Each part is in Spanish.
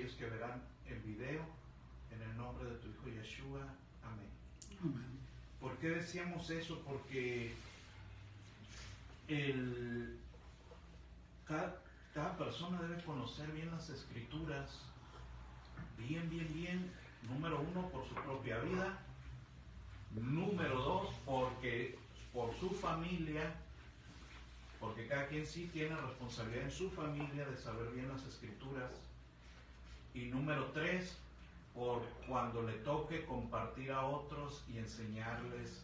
aquellos que verán el video, en el nombre de tu Hijo Yeshua. Amén. Amén. ¿Por qué decíamos eso? Porque cada persona debe conocer bien las Escrituras, bien. Número uno, por su propia vida. Número dos, porque por su familia, porque cada quien sí tiene responsabilidad en su familia de saber bien las Escrituras. Y número tres, por cuando le toque compartir a otros y enseñarles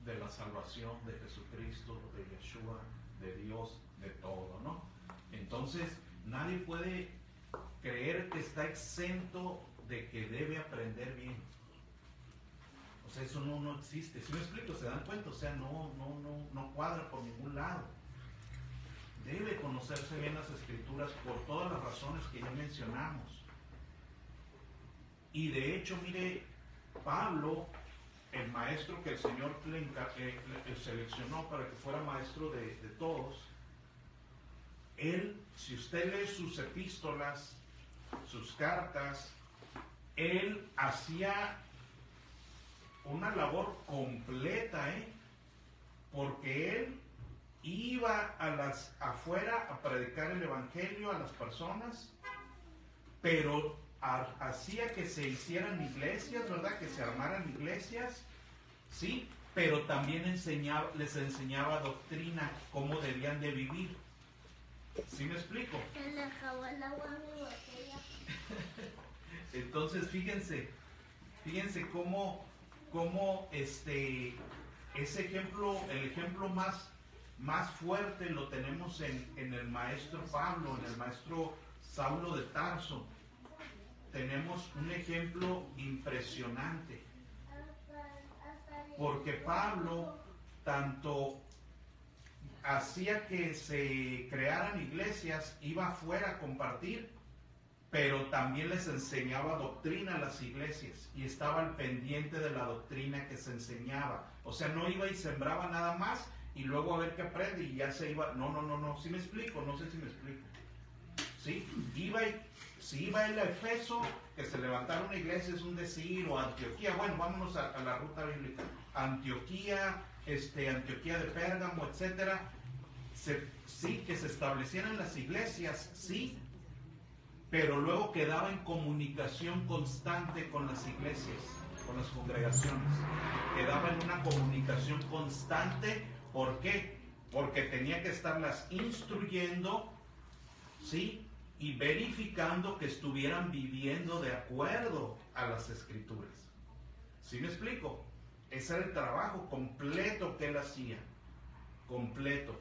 de la salvación de Jesucristo, de Yeshua, de Dios, de todo, ¿no? Entonces, nadie puede creer que está exento de que debe aprender bien. O sea, eso no existe. ¿Sí me explico? ¿Se dan cuenta? O sea, no cuadra por ningún lado. Debe conocerse bien las Escrituras por todas las razones que ya mencionamos. Y de hecho, mire, Pablo, el maestro que el Señor le seleccionó para que fuera maestro de todos, él, si usted lee sus epístolas, sus cartas, él hacía una labor completa, porque él iba afuera a predicar el evangelio a las personas, pero hacía que se hicieran iglesias, ¿verdad? Que se armaran iglesias, ¿sí? Pero también les enseñaba doctrina, cómo debían de vivir. ¿Sí me explico? Se le acabó el agua a mi botella. Entonces, fíjense cómo ese ejemplo, el ejemplo más fuerte lo tenemos en el maestro Pablo, en el maestro Saulo de Tarso. Tenemos un ejemplo impresionante, porque Pablo tanto hacía que se crearan iglesias, iba afuera a compartir, pero también les enseñaba doctrina a las iglesias y estaba al pendiente de la doctrina que se enseñaba. O sea, no iba y sembraba nada más y luego a ver qué aprende y ya se iba. No. ¿Sí me explico? No sé si me explico. ¿Sí? Si iba él a Efeso, que se levantara una iglesia es un decir, o Antioquía, bueno, vámonos a la ruta bíblica. Antioquía de Pérgamo, etcétera. Sí, que se establecieran las iglesias, sí, pero luego quedaba en comunicación constante con las iglesias, con las congregaciones. Quedaba en una comunicación constante. ¿Por qué? Porque tenía que estarlas instruyendo, ¿sí? Y verificando que estuvieran viviendo de acuerdo a las Escrituras. ¿Sí me explico? Ese era el trabajo completo que él hacía. Completo.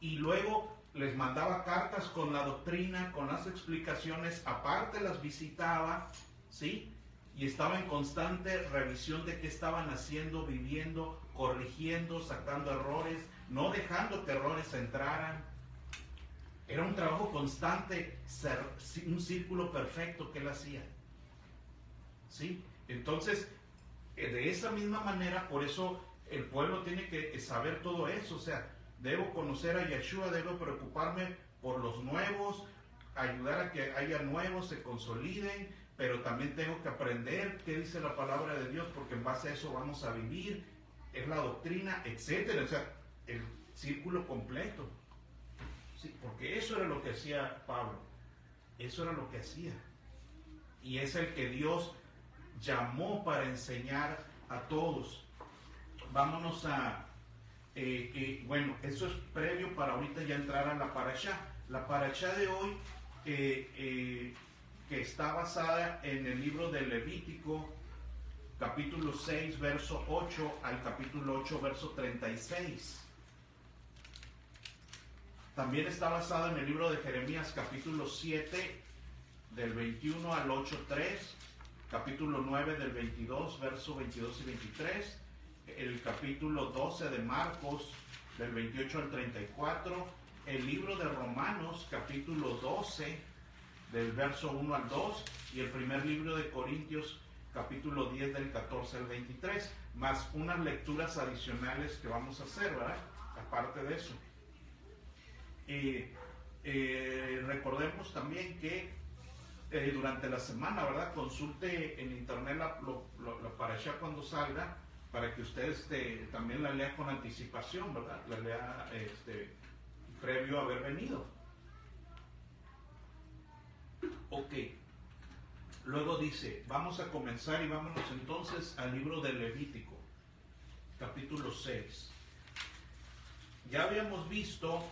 Y luego les mandaba cartas con la doctrina, con las explicaciones, aparte las visitaba, ¿sí? Y estaba en constante revisión de qué estaban haciendo, viviendo, corrigiendo, sacando errores, no dejando que errores entraran. Era un trabajo constante, un círculo perfecto que él hacía, ¿sí? Entonces, de esa misma manera, por eso el pueblo tiene que saber todo eso. O sea, debo conocer a Yeshua, debo preocuparme por los nuevos, ayudar a que haya nuevos, se consoliden, pero también tengo que aprender qué dice la palabra de Dios, porque en base a eso vamos a vivir, es la doctrina, etcétera. O sea, el círculo completo. Sí, porque eso era lo que hacía Pablo, eso era lo que hacía. Y es el que Dios llamó para enseñar a todos. Vámonos a... bueno, eso es previo para ahorita ya entrar a la parashá. La parashá de hoy, que está basada en el libro de Levítico, capítulo 6, verso 8 al capítulo 8, verso 36. También está basada en el libro de Jeremías, capítulo 7, del 21 al 8.3, capítulo 9 del 22, verso 22 y 23, el capítulo 12 de Marcos, del 28 al 34, el libro de Romanos, capítulo 12, del verso 1 al 2, y el primer libro de Corintios, capítulo 10, del 14 al 23, más unas lecturas adicionales que vamos a hacer, ¿verdad? Aparte de eso. Recordemos también que durante la semana, ¿verdad? Consulte en internet la parasha cuando salga, para que usted también la lea con anticipación, ¿verdad? La lea previo a haber venido. Ok. Luego dice, vamos a comenzar y vámonos entonces al libro de Levítico, capítulo 6. Ya habíamos visto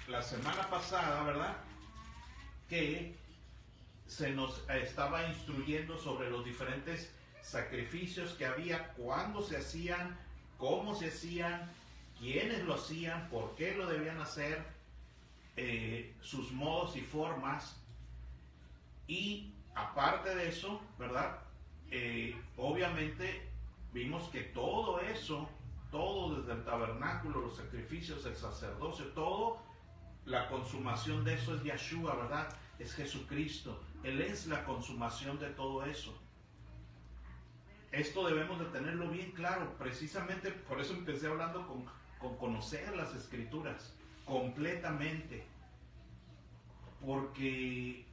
la semana pasada, ¿verdad?, que se nos estaba instruyendo sobre los diferentes sacrificios que había, cuándo se hacían, cómo se hacían, quiénes lo hacían, por qué lo debían hacer, sus modos y formas. Y aparte de eso, ¿verdad? Obviamente vimos que todo eso, todo desde el tabernáculo, los sacrificios, el sacerdocio, todo, la consumación de eso es Yeshua, ¿verdad? Es Jesucristo. Él es la consumación de todo eso. Esto debemos de tenerlo bien claro. Precisamente por eso empecé hablando con conocer las Escrituras completamente. Porque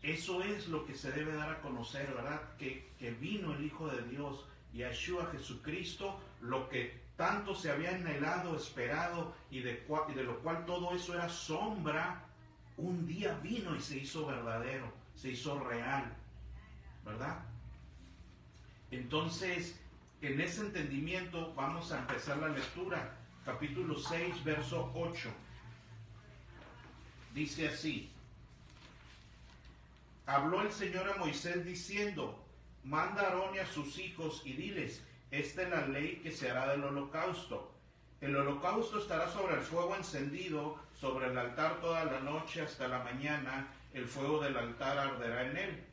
eso es lo que se debe dar a conocer, ¿verdad? Que vino el Hijo de Dios, Yeshua Jesucristo, lo que tanto se había anhelado, esperado, y de lo cual todo eso era sombra, un día vino y se hizo verdadero, se hizo real, ¿verdad? Entonces, en ese entendimiento vamos a empezar la lectura. Capítulo 6, verso 8. Dice así: habló el Señor a Moisés diciendo, manda a Aarón y a sus hijos y diles, esta es la ley que se hará del holocausto. El holocausto estará sobre el fuego encendido, sobre el altar toda la noche hasta la mañana, el fuego del altar arderá en él.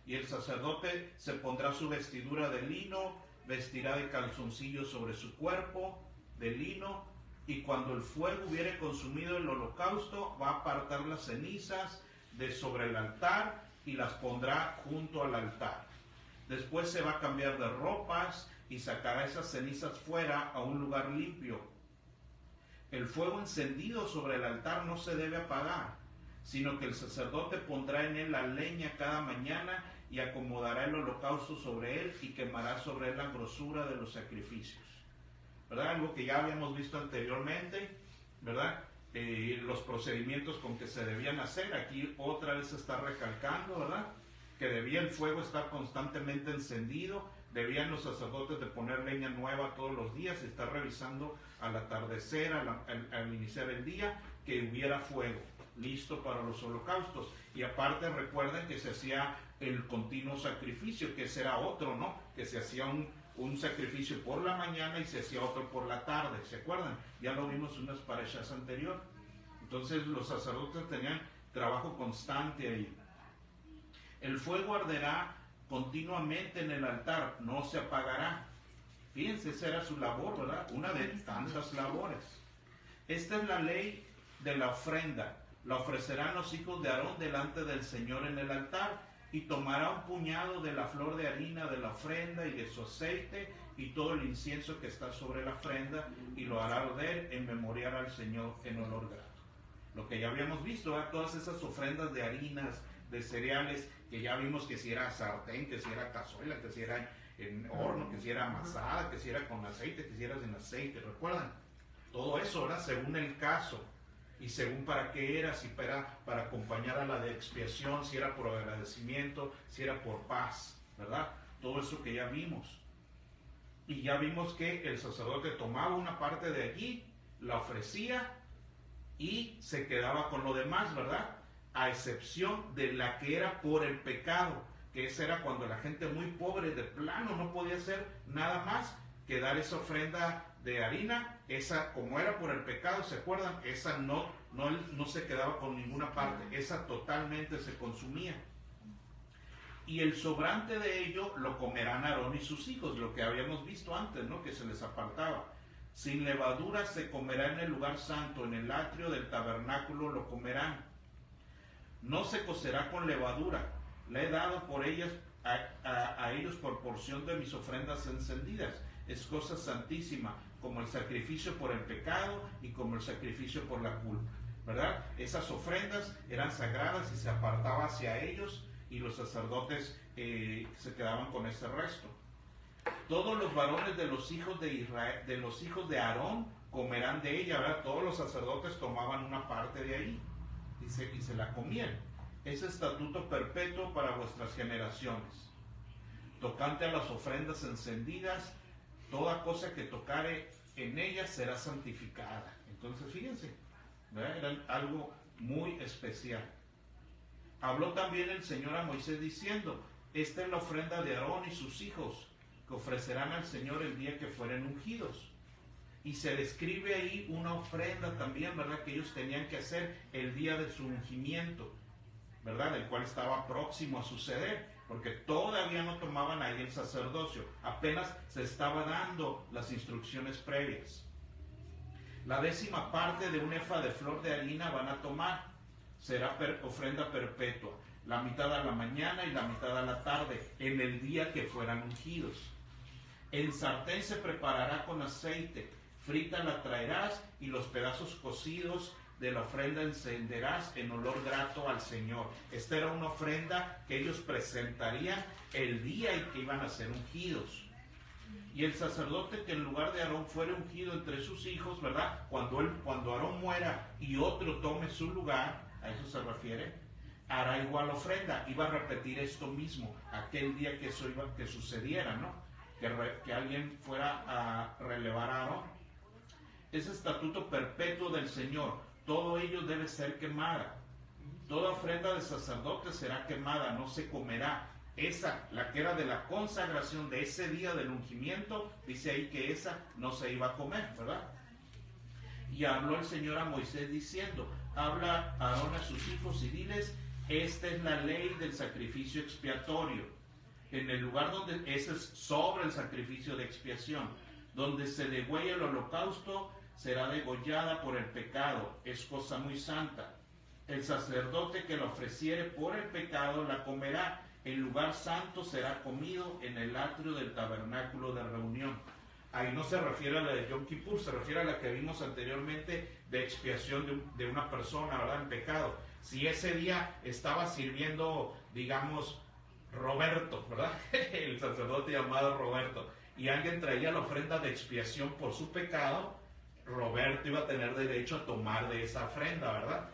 Y el sacerdote se pondrá su vestidura de lino, vestirá de calzoncillos sobre su cuerpo, de lino, y cuando el fuego hubiere consumido el holocausto, va a apartar las cenizas de sobre el altar y las pondrá junto al altar. Después se va a cambiar de ropas y sacará esas cenizas fuera a un lugar limpio. El fuego encendido sobre el altar no se debe apagar, sino que el sacerdote pondrá en él la leña cada mañana y acomodará el holocausto sobre él y quemará sobre él la grosura de los sacrificios. ¿Verdad? Algo que ya habíamos visto anteriormente, ¿verdad? Los procedimientos con que se debían hacer. Aquí otra vez se está recalcando, ¿verdad? Que debía el fuego estar constantemente encendido, debían los sacerdotes de poner leña nueva todos los días, estar revisando al atardecer, al iniciar el día, que hubiera fuego listo para los holocaustos. Y aparte recuerden que se hacía el continuo sacrificio, que ese era otro, ¿no? Que se hacía un sacrificio por la mañana y se hacía otro por la tarde, ¿se acuerdan? Ya lo vimos en unas parashas anterior. Entonces los sacerdotes tenían trabajo constante ahí. El fuego arderá continuamente en el altar, no se apagará. Fíjense, esa era su labor, ¿verdad? Una de tantas labores. Esta es la ley de la ofrenda. La ofrecerán los hijos de Aarón delante del Señor en el altar, y tomará un puñado de la flor de harina de la ofrenda y de su aceite y todo el incienso que está sobre la ofrenda, y lo hará arder en memorial al Señor en olor grato. Lo que ya habíamos visto, ¿verdad? Todas esas ofrendas de harinas, de cereales, que ya vimos que si era sartén, que si era cazuela, que si era en horno, que si era amasada, que si era con aceite, que si era sin aceite, ¿recuerdan? Todo eso, ¿verdad? Según el caso. Y según para qué era, si para acompañar a la de expiación, si era por agradecimiento, si era por paz, ¿verdad? Todo eso que ya vimos. Y ya vimos que el sacerdote tomaba una parte de allí, la ofrecía y se quedaba con lo demás, ¿verdad? A excepción de la que era por el pecado, que esa era cuando la gente muy pobre de plano no podía hacer nada más que dar esa ofrenda de harina. Esa, como era por el pecado, ¿se acuerdan? Esa no se quedaba con ninguna parte, esa totalmente se consumía. Y el sobrante de ello lo comerán Aarón y sus hijos, lo que habíamos visto antes, ¿no? Que se les apartaba. Sin levadura se comerá en el lugar santo, en el atrio del tabernáculo lo comerán. No se cocerá con levadura, le he dado por ellas a ellos por porción de mis ofrendas encendidas. Es cosa santísima, como el sacrificio por el pecado y como el sacrificio por la culpa. ¿verdad? Esas ofrendas eran sagradas y se apartaba hacia ellos y los sacerdotes se quedaban con ese resto. Todos los varones de los hijos de Israel, de los hijos de Aarón, comerán de ella, ¿verdad? Todos los sacerdotes tomaban una parte de ahí y se la comían. Es estatuto perpetuo para vuestras generaciones. Tocante a las ofrendas encendidas, toda cosa que tocare en ellas será santificada. Entonces, fíjense, ¿verdad? Era algo muy especial. Habló también el Señor a Moisés diciendo: esta es la ofrenda de Aarón y sus hijos, que ofrecerán al Señor el día que fueren ungidos. Y se describe ahí una ofrenda también, ¿verdad?, que ellos tenían que hacer el día de su ungimiento, ¿verdad?, el cual estaba próximo a suceder, porque todavía no tomaban ahí el sacerdocio, apenas se estaba dando las instrucciones previas. La 10ª parte de un efa de flor de harina van a tomar, será ofrenda perpetua, la mitad a la mañana y la mitad a la tarde, en el día que fueran ungidos. En sartén se preparará con aceite, frita la traerás y los pedazos cocidos de la ofrenda encenderás en olor grato al Señor. Esta era una ofrenda que ellos presentarían el día en que iban a ser ungidos. Y el sacerdote que en lugar de Aarón fuere ungido entre sus hijos, ¿verdad? Cuando Aarón muera y otro tome su lugar, a eso se refiere, hará igual ofrenda. Iba a repetir esto mismo aquel día que eso que sucediera, ¿no? Que alguien fuera a relevar a Aarón. Es estatuto perpetuo del Señor. Todo ello debe ser quemada. Toda ofrenda de sacerdote será quemada, no se comerá. Esa, la que era de la consagración de ese día del ungimiento, dice ahí que esa no se iba a comer, ¿verdad? Y habló el Señor a Moisés diciendo: habla a Aarón a sus hijos y diles: esta es la ley del sacrificio expiatorio. En el lugar donde, ese es sobre el sacrificio de expiación, donde se degüella el holocausto, será degollada por el pecado, es cosa muy santa. El sacerdote que la ofreciere por el pecado la comerá. El lugar santo será comido en el atrio del tabernáculo de reunión. Ahí no se refiere a la de Yom Kippur, se refiere a la que vimos anteriormente de expiación de una persona, ¿verdad?, en pecado. Si ese día estaba sirviendo, digamos, Roberto, ¿verdad? El sacerdote llamado Roberto, y alguien traía la ofrenda de expiación por su pecado, Roberto iba a tener derecho a tomar de esa ofrenda, ¿verdad?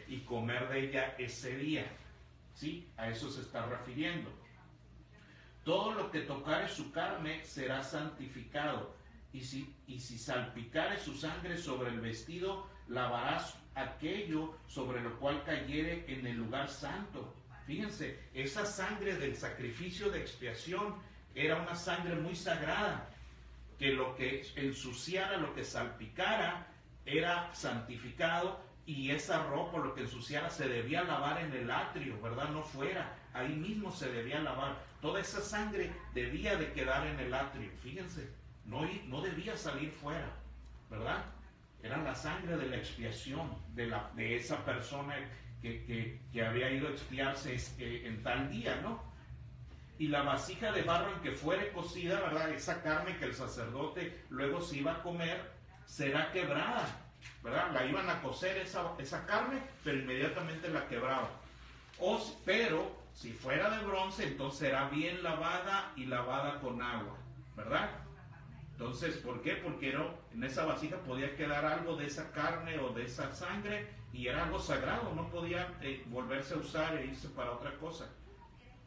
Y comer de ella ese día. ¿Sí? A eso se está refiriendo. Todo lo que tocare su carne será santificado, y si salpicare su sangre sobre el vestido, lavarás aquello sobre lo cual cayere en el lugar santo. Fíjense, esa sangre del sacrificio de expiación era una sangre muy sagrada, que lo que ensuciara, lo que salpicara, era santificado, y esa ropa, lo que ensuciara, se debía lavar en el atrio, ¿verdad? No fuera, ahí mismo se debía lavar. Toda esa sangre debía de quedar en el atrio, fíjense, no debía salir fuera, ¿verdad? Era la sangre de la expiación de esa persona que había ido a expiarse en tal día, ¿no? Y la vasija de barro en que fuere cocida, ¿verdad?, esa carne que el sacerdote luego se iba a comer, será quebrada, ¿verdad? La iban a cocer esa carne, pero inmediatamente la quebraban. Pero si fuera de bronce, entonces será bien lavada y lavada con agua, ¿verdad? Entonces, ¿por qué? Porque en esa vasija podía quedar algo de esa carne o de esa sangre, y era algo sagrado, no podía volverse a usar e irse para otra cosa.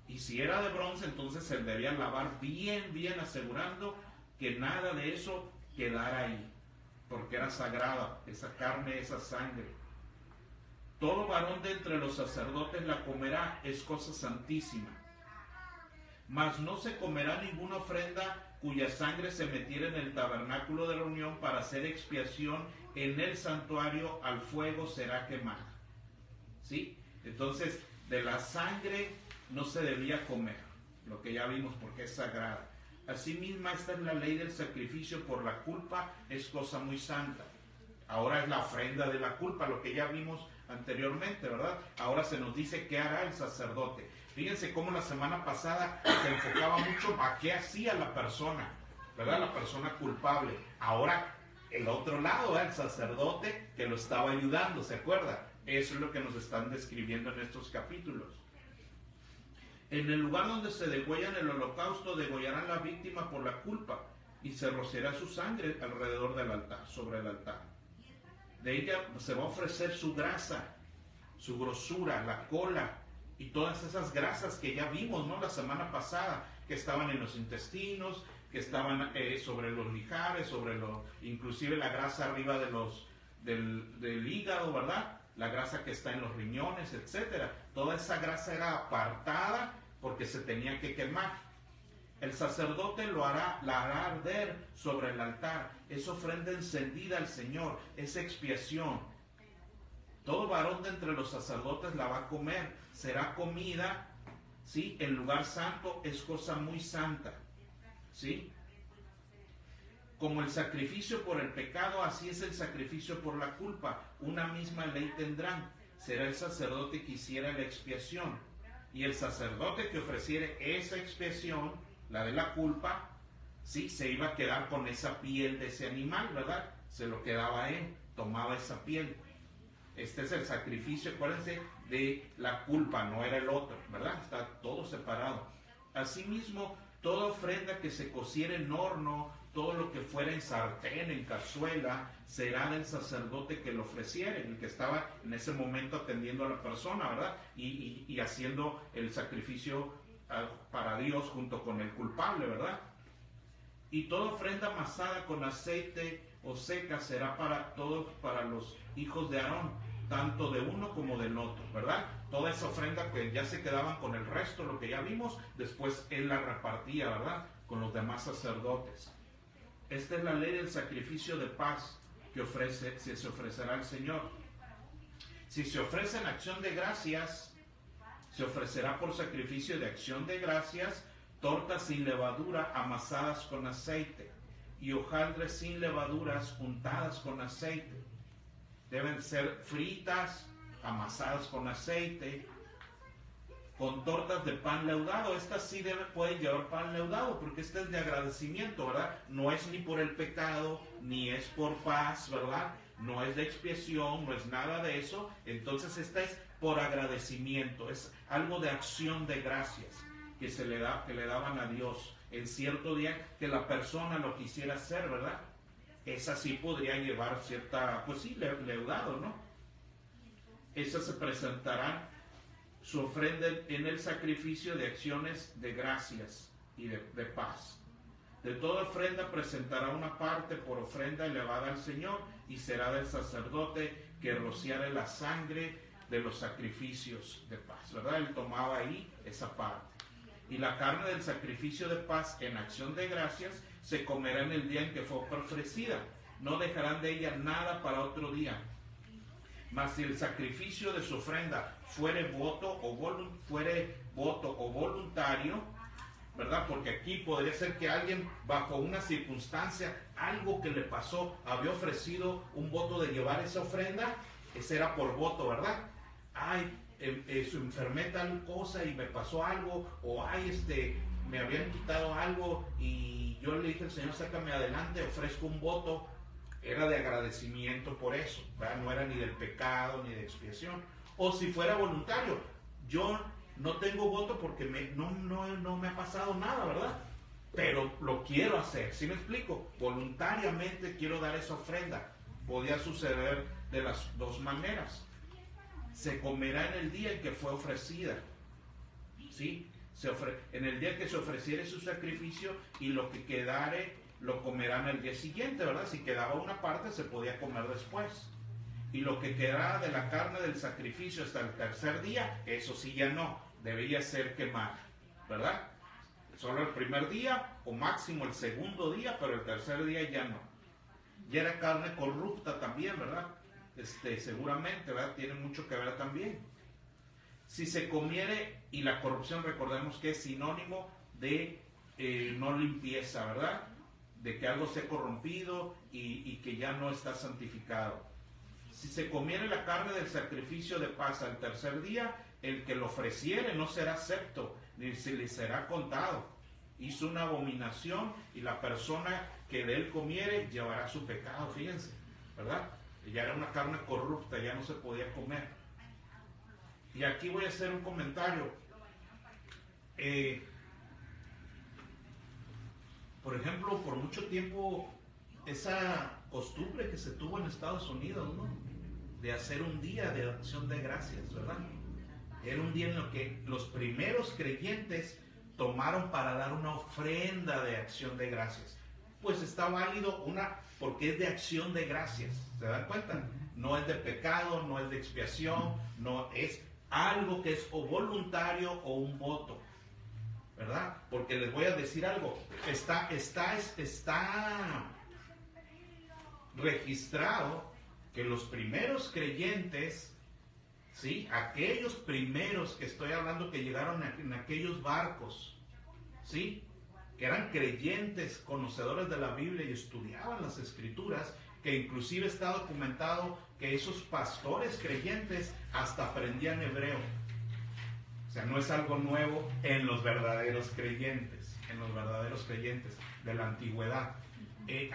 Y si era de bronce, entonces se debía lavar bien, bien, asegurando que nada de eso quedara ahí, porque era sagrada esa carne, esa sangre. Todo varón de entre los sacerdotes la comerá, es cosa santísima. Mas no se comerá ninguna ofrenda cuya sangre se metiera en el tabernáculo de reunión para hacer expiación en el santuario, al fuego será quemada. ¿Sí? Entonces, de la sangre no se debía comer, lo que ya vimos, porque es sagrada. Asimismo, esta es la ley del sacrificio por la culpa, es cosa muy santa. Ahora es la ofrenda de la culpa, lo que ya vimos anteriormente, ¿verdad? Ahora se nos dice qué hará el sacerdote. Fíjense cómo la semana pasada se enfocaba mucho a qué hacía la persona, ¿verdad? La persona culpable. Ahora el otro lado, el sacerdote que lo estaba ayudando, ¿se acuerda? Eso es lo que nos están describiendo en estos capítulos. En el lugar donde se degüellan el holocausto, degollarán la víctima por la culpa y se rociará su sangre alrededor del altar, sobre el altar. De ella se va a ofrecer su grasa, su grosura, la cola y todas esas grasas que ya vimos, ¿no? La semana pasada, que estaban en los intestinos, que estaban sobre los lijares, inclusive la grasa arriba del hígado, ¿verdad? La grasa que está en los riñones, etcétera. Toda esa grasa era apartada porque se tenía que quemar. El sacerdote la hará arder sobre el altar. Es ofrenda encendida al Señor, es expiación. Todo varón de entre los sacerdotes la va a comer. Será comida, ¿sí? El lugar santo es cosa muy santa, ¿sí? Como el sacrificio por el pecado, así es el sacrificio por la culpa. Una misma ley tendrán. Será el sacerdote que hiciera la expiación. Y el sacerdote que ofreciere esa expiación, la de la culpa, sí, se iba a quedar con esa piel de ese animal, ¿verdad? Se lo quedaba él, tomaba esa piel. Este es el sacrificio, acuérdense, de la culpa, no era el otro, ¿verdad? Está todo separado. Asimismo, toda ofrenda que se cociere en horno, todo lo que fuera en sartén, en cazuela, será del sacerdote que lo ofreciere, el que estaba en ese momento atendiendo a la persona, ¿verdad? Y haciendo el sacrificio para Dios junto con el culpable, ¿verdad? Y toda ofrenda amasada con aceite o seca será para los hijos de Aarón, tanto de uno como del otro, ¿verdad? Toda esa ofrenda que ya se quedaban con el resto, lo que ya vimos, después él la repartía, ¿verdad? Con los demás sacerdotes. Esta es la ley del sacrificio de paz que se ofrecerá al Señor. Si se ofrece en acción de gracias, se ofrecerá por sacrificio de acción de gracias tortas sin levadura amasadas con aceite y hojaldres sin levaduras untadas con aceite. Deben ser fritas, amasadas con aceite, con tortas de pan leudado. Estas sí pueden llevar pan leudado, porque este es de agradecimiento, ¿verdad? No es ni por el pecado, ni es por paz, ¿verdad? No es de expiación, no es nada de eso. Entonces esta es por agradecimiento, es algo de acción de gracias que le daban a Dios en cierto día que la persona lo quisiera hacer, ¿verdad? Esa sí podría llevar cierta, pues sí, leudado, ¿no? Esas se presentarán su ofrenda en el sacrificio de acciones de gracias y de paz. De toda ofrenda presentará una parte por ofrenda elevada al Señor y será del sacerdote que rociare la sangre de los sacrificios de paz, ¿verdad? Él tomaba ahí esa parte. Y la carne del sacrificio de paz en acción de gracias se comerá en el día en que fue ofrecida. No dejarán de ella nada para otro día. Mas si el sacrificio de su ofrenda fuere voto o voluntario, ¿verdad? Porque aquí podría ser que alguien bajo una circunstancia, algo que le pasó, había ofrecido un voto de llevar esa ofrenda, ese era por voto, ¿verdad? Ay, enfermé tal cosa y me pasó algo, o ay, me habían quitado algo y yo le dije al Señor, sácame adelante, ofrezco un voto. Era de agradecimiento por eso, ¿verdad? No era ni del pecado ni de expiación. O si fuera voluntario, yo no tengo voto porque no me ha pasado nada, ¿verdad? Pero lo quiero hacer, ¿sí me explico? Voluntariamente quiero dar esa ofrenda. Podía suceder de las dos maneras. Se comerá en el día en que fue ofrecida, ¿sí? En el día que se ofreciere su sacrificio, y lo que quedare lo comerán el día siguiente, ¿verdad? Si quedaba una parte, se podía comer después. Y lo que quedara de la carne del sacrificio hasta el tercer día, eso sí ya no, debía ser quemado, ¿verdad? Solo el primer día, o máximo el segundo día, pero el tercer día ya no. Ya era carne corrupta también, ¿verdad? Seguramente, ¿verdad? Tiene mucho que ver también. Si se comiere, y la corrupción, recordemos que es sinónimo de no limpieza, ¿verdad? De que algo se ha corrompido y que ya no está santificado. Si se comiere la carne del sacrificio de paz al tercer día, el que lo ofreciere no será acepto, ni se le será contado. Hizo una abominación, y la persona que de él comiere llevará su pecado, fíjense, ¿verdad? Ya era una carne corrupta, ya no se podía comer. Y aquí voy a hacer un comentario. Por ejemplo, por mucho tiempo, esa costumbre que se tuvo en Estados Unidos, ¿no?, de hacer un día de acción de gracias, ¿verdad? Era un día en el que los primeros creyentes tomaron para dar una ofrenda de acción de gracias. Pues está válido porque es de acción de gracias, ¿se dan cuenta? No es de pecado, no es de expiación, no es algo que es o voluntario o un voto, ¿verdad? Porque les voy a decir algo, está registrado que los primeros creyentes, ¿sí?, aquellos primeros que estoy hablando que llegaron en aquellos barcos, ¿sí?, que eran creyentes, conocedores de la Biblia y estudiaban las Escrituras, que inclusive está documentado que esos pastores creyentes hasta aprendían hebreo. O sea, no es algo nuevo en los verdaderos creyentes, de la antigüedad.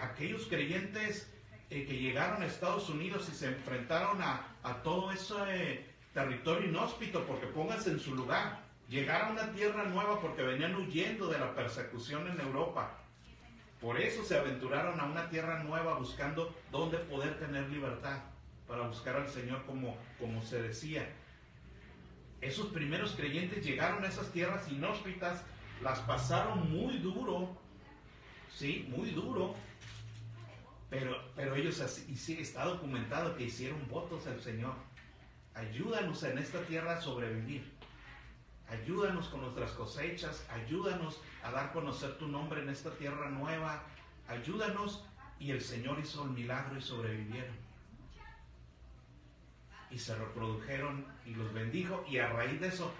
Aquellos creyentes que llegaron a Estados Unidos y se enfrentaron a todo ese territorio inhóspito, porque pónganse en su lugar, llegaron a una tierra nueva porque venían huyendo de la persecución en Europa. Por eso se aventuraron a una tierra nueva buscando dónde poder tener libertad, para buscar al Señor como se decía. Esos primeros creyentes llegaron a esas tierras inhóspitas, las pasaron muy duro, sí, muy duro, pero ellos, y sí, está documentado que hicieron votos al Señor. Ayúdanos en esta tierra a sobrevivir. Ayúdanos con nuestras cosechas, ayúdanos a dar a conocer tu nombre en esta tierra nueva, ayúdanos. Y el Señor hizo el milagro y sobrevivieron. Y se reprodujeron y los bendijo, y a raíz de eso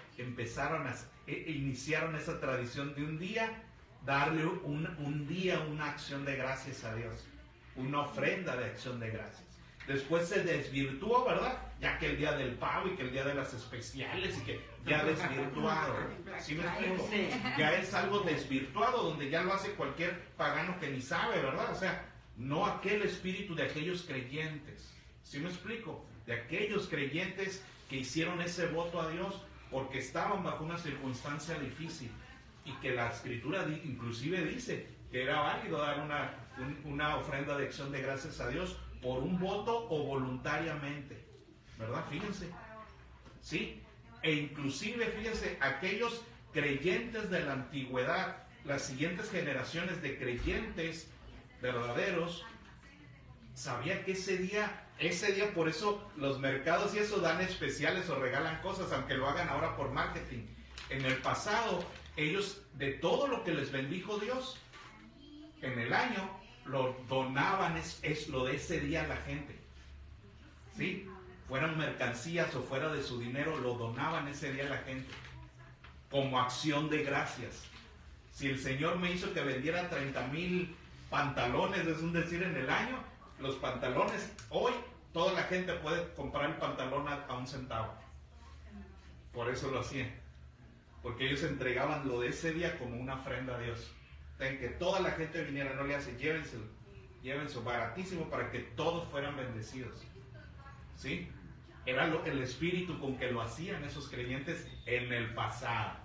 iniciaron esa tradición de un día, darle un día una acción de gracias a Dios, una ofrenda de acción de gracias. Después se desvirtuó, ¿verdad? Ya que el día del pavo y que el día de las especiales y que ya desvirtuado. ¿Sí me explico? Ya es algo desvirtuado donde ya lo hace cualquier pagano que ni sabe, ¿verdad? O sea, no aquel espíritu de aquellos creyentes. ¿Sí me explico? De aquellos creyentes que hicieron ese voto a Dios porque estaban bajo una circunstancia difícil y que la Escritura inclusive dice que era válido dar una ofrenda de acción de gracias a Dios por un voto o voluntariamente, ¿verdad? Fíjense, ¿sí? E inclusive, fíjense, aquellos creyentes de la antigüedad, las siguientes generaciones de creyentes verdaderos, sabían que ese día, por eso los mercados y eso dan especiales o regalan cosas, aunque lo hagan ahora por marketing. En el pasado, ellos, de todo lo que les bendijo Dios, en el año, lo donaban, es lo de ese día a la gente, ¿sí? Fueran mercancías o fuera de su dinero, lo donaban ese día a la gente, como acción de gracias. Si el Señor me hizo que vendiera 30,000 pantalones, es un decir, en el año, los pantalones, hoy toda la gente puede comprar el pantalón a un centavo. Por eso lo hacían, porque ellos entregaban lo de ese día como una ofrenda a Dios. En que toda la gente viniera, no le hacen, llévense baratísimo para que todos fueran bendecidos, ¿sí? Era el espíritu con que lo hacían esos creyentes en el pasado,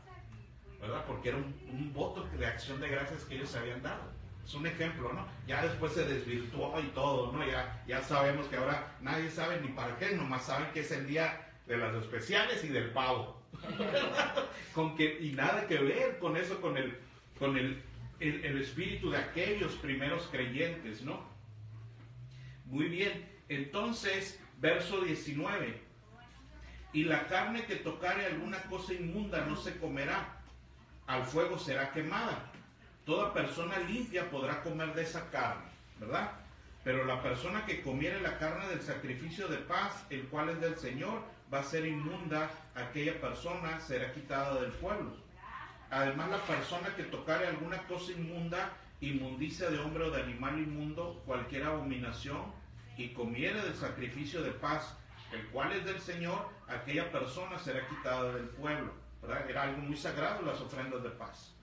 ¿verdad? Porque era un voto de acción de gracias que ellos se habían dado. Es un ejemplo, ¿no? Ya después se desvirtuó y todo, ¿no? Ya sabemos que ahora nadie sabe ni para qué, nomás saben que es el día de las especiales y del pavo. Y nada que ver con eso, con el espíritu de aquellos primeros creyentes, ¿no? Muy bien, entonces, verso 19. Y la carne que tocare alguna cosa inmunda no se comerá, al fuego será quemada. Toda persona limpia podrá comer de esa carne, ¿verdad? Pero la persona que comiere la carne del sacrificio de paz, el cual es del Señor, va a ser inmunda, aquella persona será quitada del pueblo. Además, la persona que tocare alguna cosa inmunda, inmundicia de hombre o de animal inmundo, cualquier abominación, y comiere del sacrificio de paz, el cual es del Señor, aquella persona será quitada del pueblo, ¿verdad? Era algo muy sagrado las ofrendas de paz.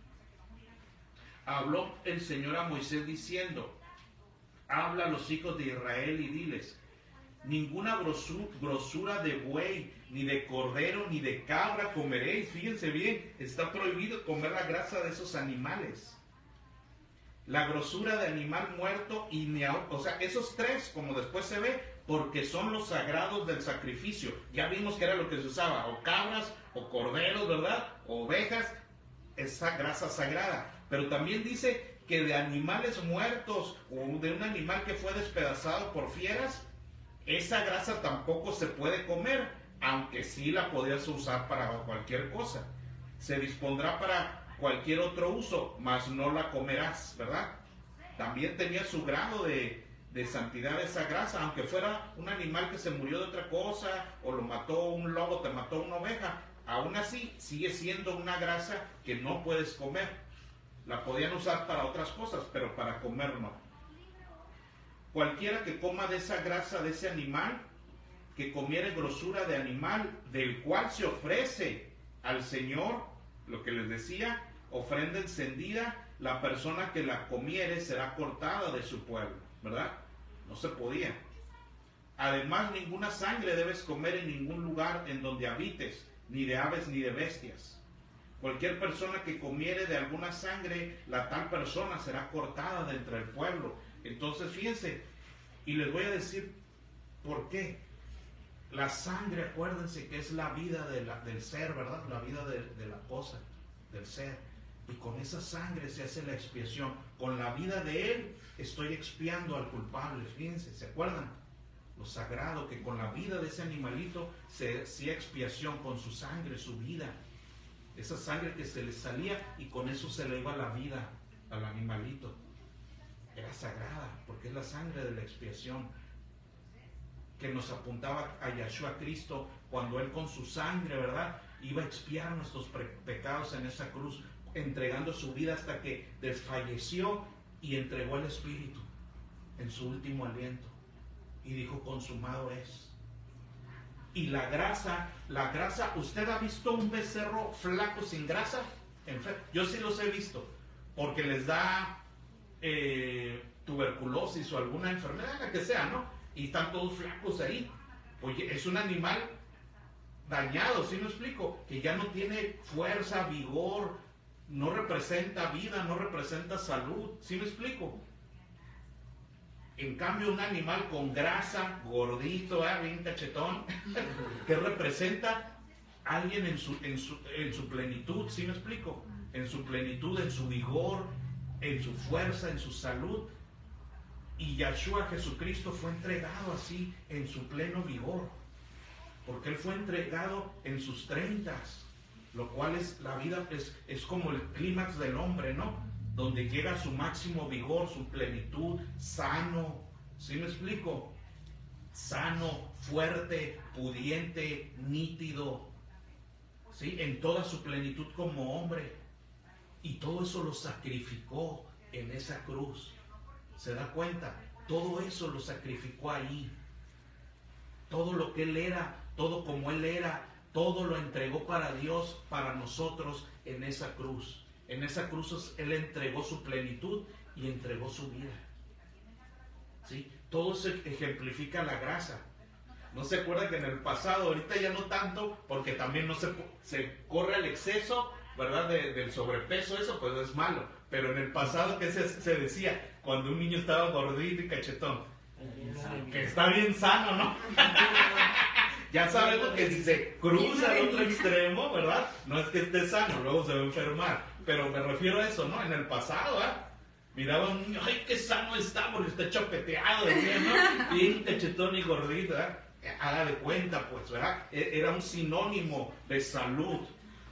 Habló el Señor a Moisés diciendo: habla a los hijos de Israel y diles: ninguna grosura de buey, ni de cordero, ni de cabra comeréis. Fíjense bien, está prohibido comer la grasa de esos animales. La grosura de animal muerto o sea, esos tres, como después se ve, porque son los sagrados del sacrificio. Ya vimos que era lo que se usaba, o cabras, o corderos, ¿verdad? O ovejas, esa grasa sagrada. Pero también dice que de animales muertos, o de un animal que fue despedazado por fieras, esa grasa tampoco se puede comer, aunque sí la podías usar para cualquier cosa. Se dispondrá para cualquier otro uso, mas no la comerás, ¿verdad? También tenía su grado de santidad esa grasa, aunque fuera un animal que se murió de otra cosa, o lo mató un lobo, te mató una oveja, aún así sigue siendo una grasa que no puedes comer. La podían usar para otras cosas, pero para comer no. Cualquiera que coma de esa grasa de ese animal, que comiere grosura de animal, del cual se ofrece al Señor, lo que les decía, ofrenda encendida, la persona que la comiere será cortada de su pueblo, ¿verdad? No se podía. Además, ninguna sangre debes comer en ningún lugar en donde habites, ni de aves ni de bestias. Cualquier persona que comiere de alguna sangre, la tal persona será cortada de entre el pueblo. Entonces, fíjense, y les voy a decir por qué. La sangre, acuérdense que es la vida del ser, ¿verdad? La vida de la cosa, del ser. Y con esa sangre se hace la expiación. Con la vida de él estoy expiando al culpable. Fíjense, ¿se acuerdan? Lo sagrado, que con la vida de ese animalito se hacía expiación, con su sangre, su vida. Esa sangre que se le salía, y con eso se le iba la vida al animalito. Era sagrada, porque es la sangre de la expiación que nos apuntaba a Yahshua Cristo, cuando él con su sangre, ¿verdad?, iba a expiar nuestros pecados en esa cruz, entregando su vida hasta que desfalleció y entregó el Espíritu en su último aliento y dijo: consumado es. Y la grasa, ¿usted ha visto un becerro flaco sin grasa? Yo sí los he visto, porque les da tuberculosis o alguna enfermedad, la que sea, ¿no? Y están todos flacos ahí. Oye, es un animal dañado, ¿sí me explico? Que ya no tiene fuerza, vigor, no representa vida, no representa salud, ¿sí me explico? En cambio, un animal con grasa, gordito, bien cachetón, que representa a alguien en su plenitud, ¿sí me explico? En su plenitud, en su vigor, en su fuerza, en su salud. Y Yahshua Jesucristo fue entregado así, en su pleno vigor, porque él fue entregado en sus 30, lo cual es la vida, es como el clímax del hombre, ¿no? Donde llega a su máximo vigor, su plenitud, sano, ¿sí me explico? Sano, fuerte, pudiente, nítido, ¿sí? En toda su plenitud como hombre. Y todo eso lo sacrificó en esa cruz. ¿Se da cuenta? Todo eso lo sacrificó ahí. Todo lo que él era, todo como él era, todo lo entregó para Dios, para nosotros, en esa cruz. En esa cruz él entregó su plenitud y entregó su vida. ¿Sí? Todo se ejemplifica la grasa. ¿No se acuerdan que en el pasado, ahorita ya no tanto, porque también no se corre al exceso, ¿verdad? Del sobrepeso, eso pues es malo. Pero en el pasado, ¿qué se decía? Cuando un niño estaba gordito y cachetón, que está bien sano, ¿no? Ya sabemos que si se cruza al otro extremo, ¿verdad? No es que esté sano, luego se va a enfermar. Pero me refiero a eso, ¿no? En el pasado, miraba a un niño, ¡ay, qué sano está! Porque está chopeteado, decía, ¿no? Bien cachetón y gordito, ¿verdad? Haga de cuenta, pues, ¿verdad? Era un sinónimo de salud,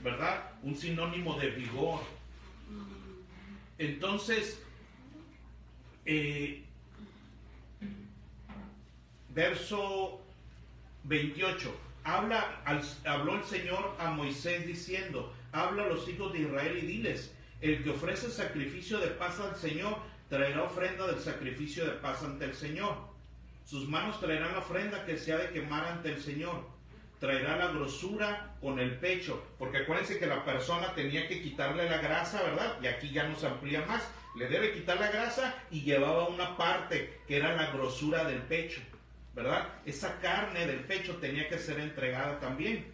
¿verdad? Un sinónimo de vigor. Entonces, verso 28, habló el Señor a Moisés diciendo: habla a los hijos de Israel y diles: el que ofrece sacrificio de paz al Señor traerá ofrenda del sacrificio de paz ante el Señor. Sus manos traerán la ofrenda que se ha de quemar ante el Señor. traerá la grosura con el pecho, porque acuérdense que la persona tenía que quitarle la grasa, ¿verdad? Y aquí ya nos amplía más, le debe quitar la grasa y llevaba una parte que era la grosura del pecho, ¿verdad? Esa carne del pecho tenía que ser entregada también.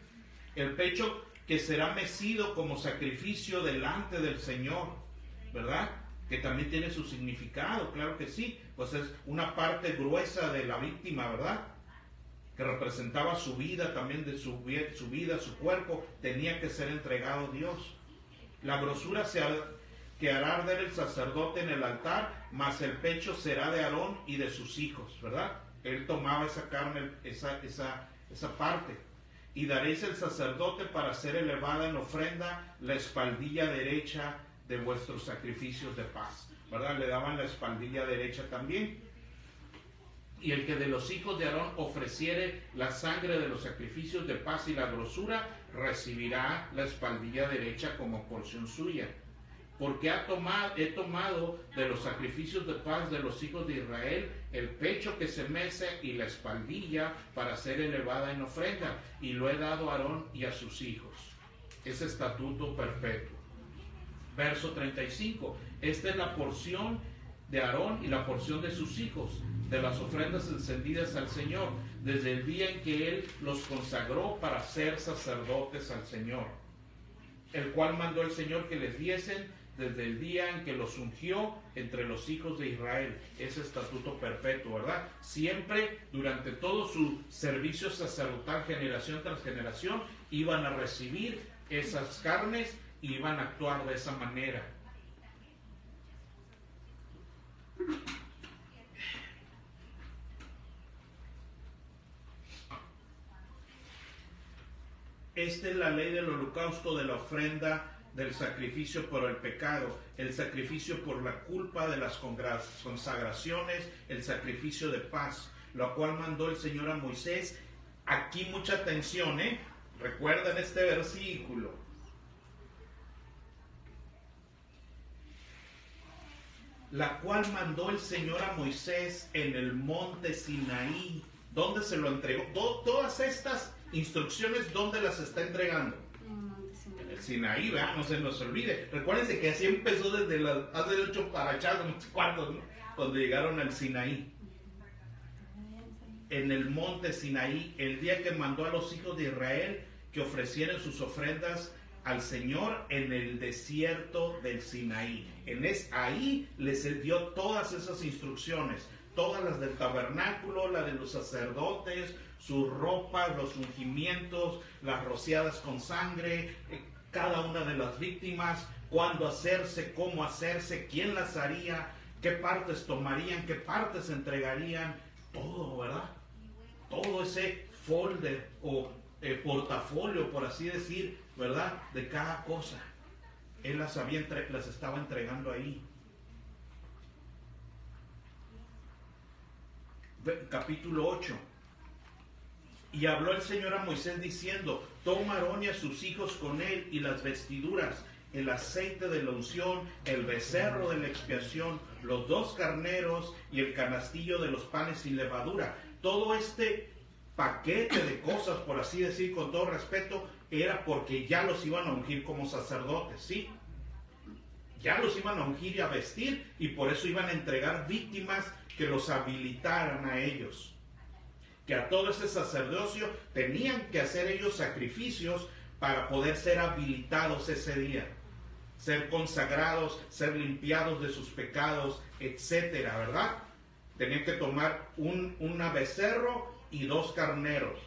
El pecho que será mecido como sacrificio delante del Señor, ¿verdad? Que también tiene su significado, claro que sí, pues es una parte gruesa de la víctima, ¿verdad? Que representaba su vida, también de su vida, su cuerpo, tenía que ser entregado a Dios. La grosura que hará arder el sacerdote en el altar, mas el pecho será de Aarón y de sus hijos, ¿verdad? Él tomaba esa carne, esa parte. Y daréis el sacerdote para ser elevada en ofrenda la espaldilla derecha de vuestros sacrificios de paz, ¿verdad? Le daban la espaldilla derecha también. Y el que de los hijos de Aarón ofreciere la sangre de los sacrificios de paz y la grosura, recibirá la espaldilla derecha como porción suya. Porque he tomado de los sacrificios de paz de los hijos de Israel el pecho que se mece y la espaldilla para ser elevada en ofrenda, y lo he dado a Aarón y a sus hijos. Es estatuto perpetuo. Verso 35. Esta es la porción de Aarón y la porción de sus hijos, de las ofrendas encendidas al Señor, desde el día en que Él los consagró para ser sacerdotes al Señor, el cual mandó el Señor que les diesen desde el día en que los ungió entre los hijos de Israel. Ese estatuto perpetuo, ¿verdad? Siempre, durante todo su servicio sacerdotal, generación tras generación, iban a recibir esas carnes y iban a actuar de esa manera. Esta es la ley del holocausto, de la ofrenda, del sacrificio por el pecado, el sacrificio por la culpa, de las consagraciones, el sacrificio de paz, lo cual mandó el Señor a Moisés. Aquí mucha atención, recuerden este versículo. La cual mandó el Señor a Moisés en el monte Sinaí. ¿Dónde se lo entregó? Todas estas instrucciones, ¿dónde las está entregando? En el Sinaí, ¿verdad? No se nos olvide. Recuérdense que así empezó desde hace 8 para allá, no sé cuántos, ¿no? Cuando llegaron al Sinaí. En el monte Sinaí, el día que mandó a los hijos de Israel que ofrecieran sus ofrendas al Señor en el desierto del Sinaí. Ahí les dio todas esas instrucciones, todas las del tabernáculo, la de los sacerdotes, sus ropas, los ungimientos, las rociadas con sangre, cada una de las víctimas, cuándo hacerse, cómo hacerse, quién las haría, qué partes tomarían, qué partes entregarían, todo, ¿verdad? Todo ese folder o portafolio, por así decir, ¿verdad? De cada cosa. Él las estaba entregando ahí. Capítulo 8. Y habló el Señor a Moisés diciendo: toma a Aarón y a sus hijos con él, y las vestiduras, el aceite de la unción, el becerro de la expiación, los 2 carneros y el canastillo de los panes sin levadura. Todo este paquete de cosas, por así decir, con todo respeto, era porque ya los iban a ungir como sacerdotes, ¿sí? Ya los iban a ungir y a vestir, y por eso iban a entregar víctimas que los habilitaran a ellos. Que a todo ese sacerdocio tenían que hacer ellos sacrificios para poder ser habilitados ese día, ser consagrados, ser limpiados de sus pecados, etcétera, ¿verdad? Tenían que tomar un becerro y 2 carneros,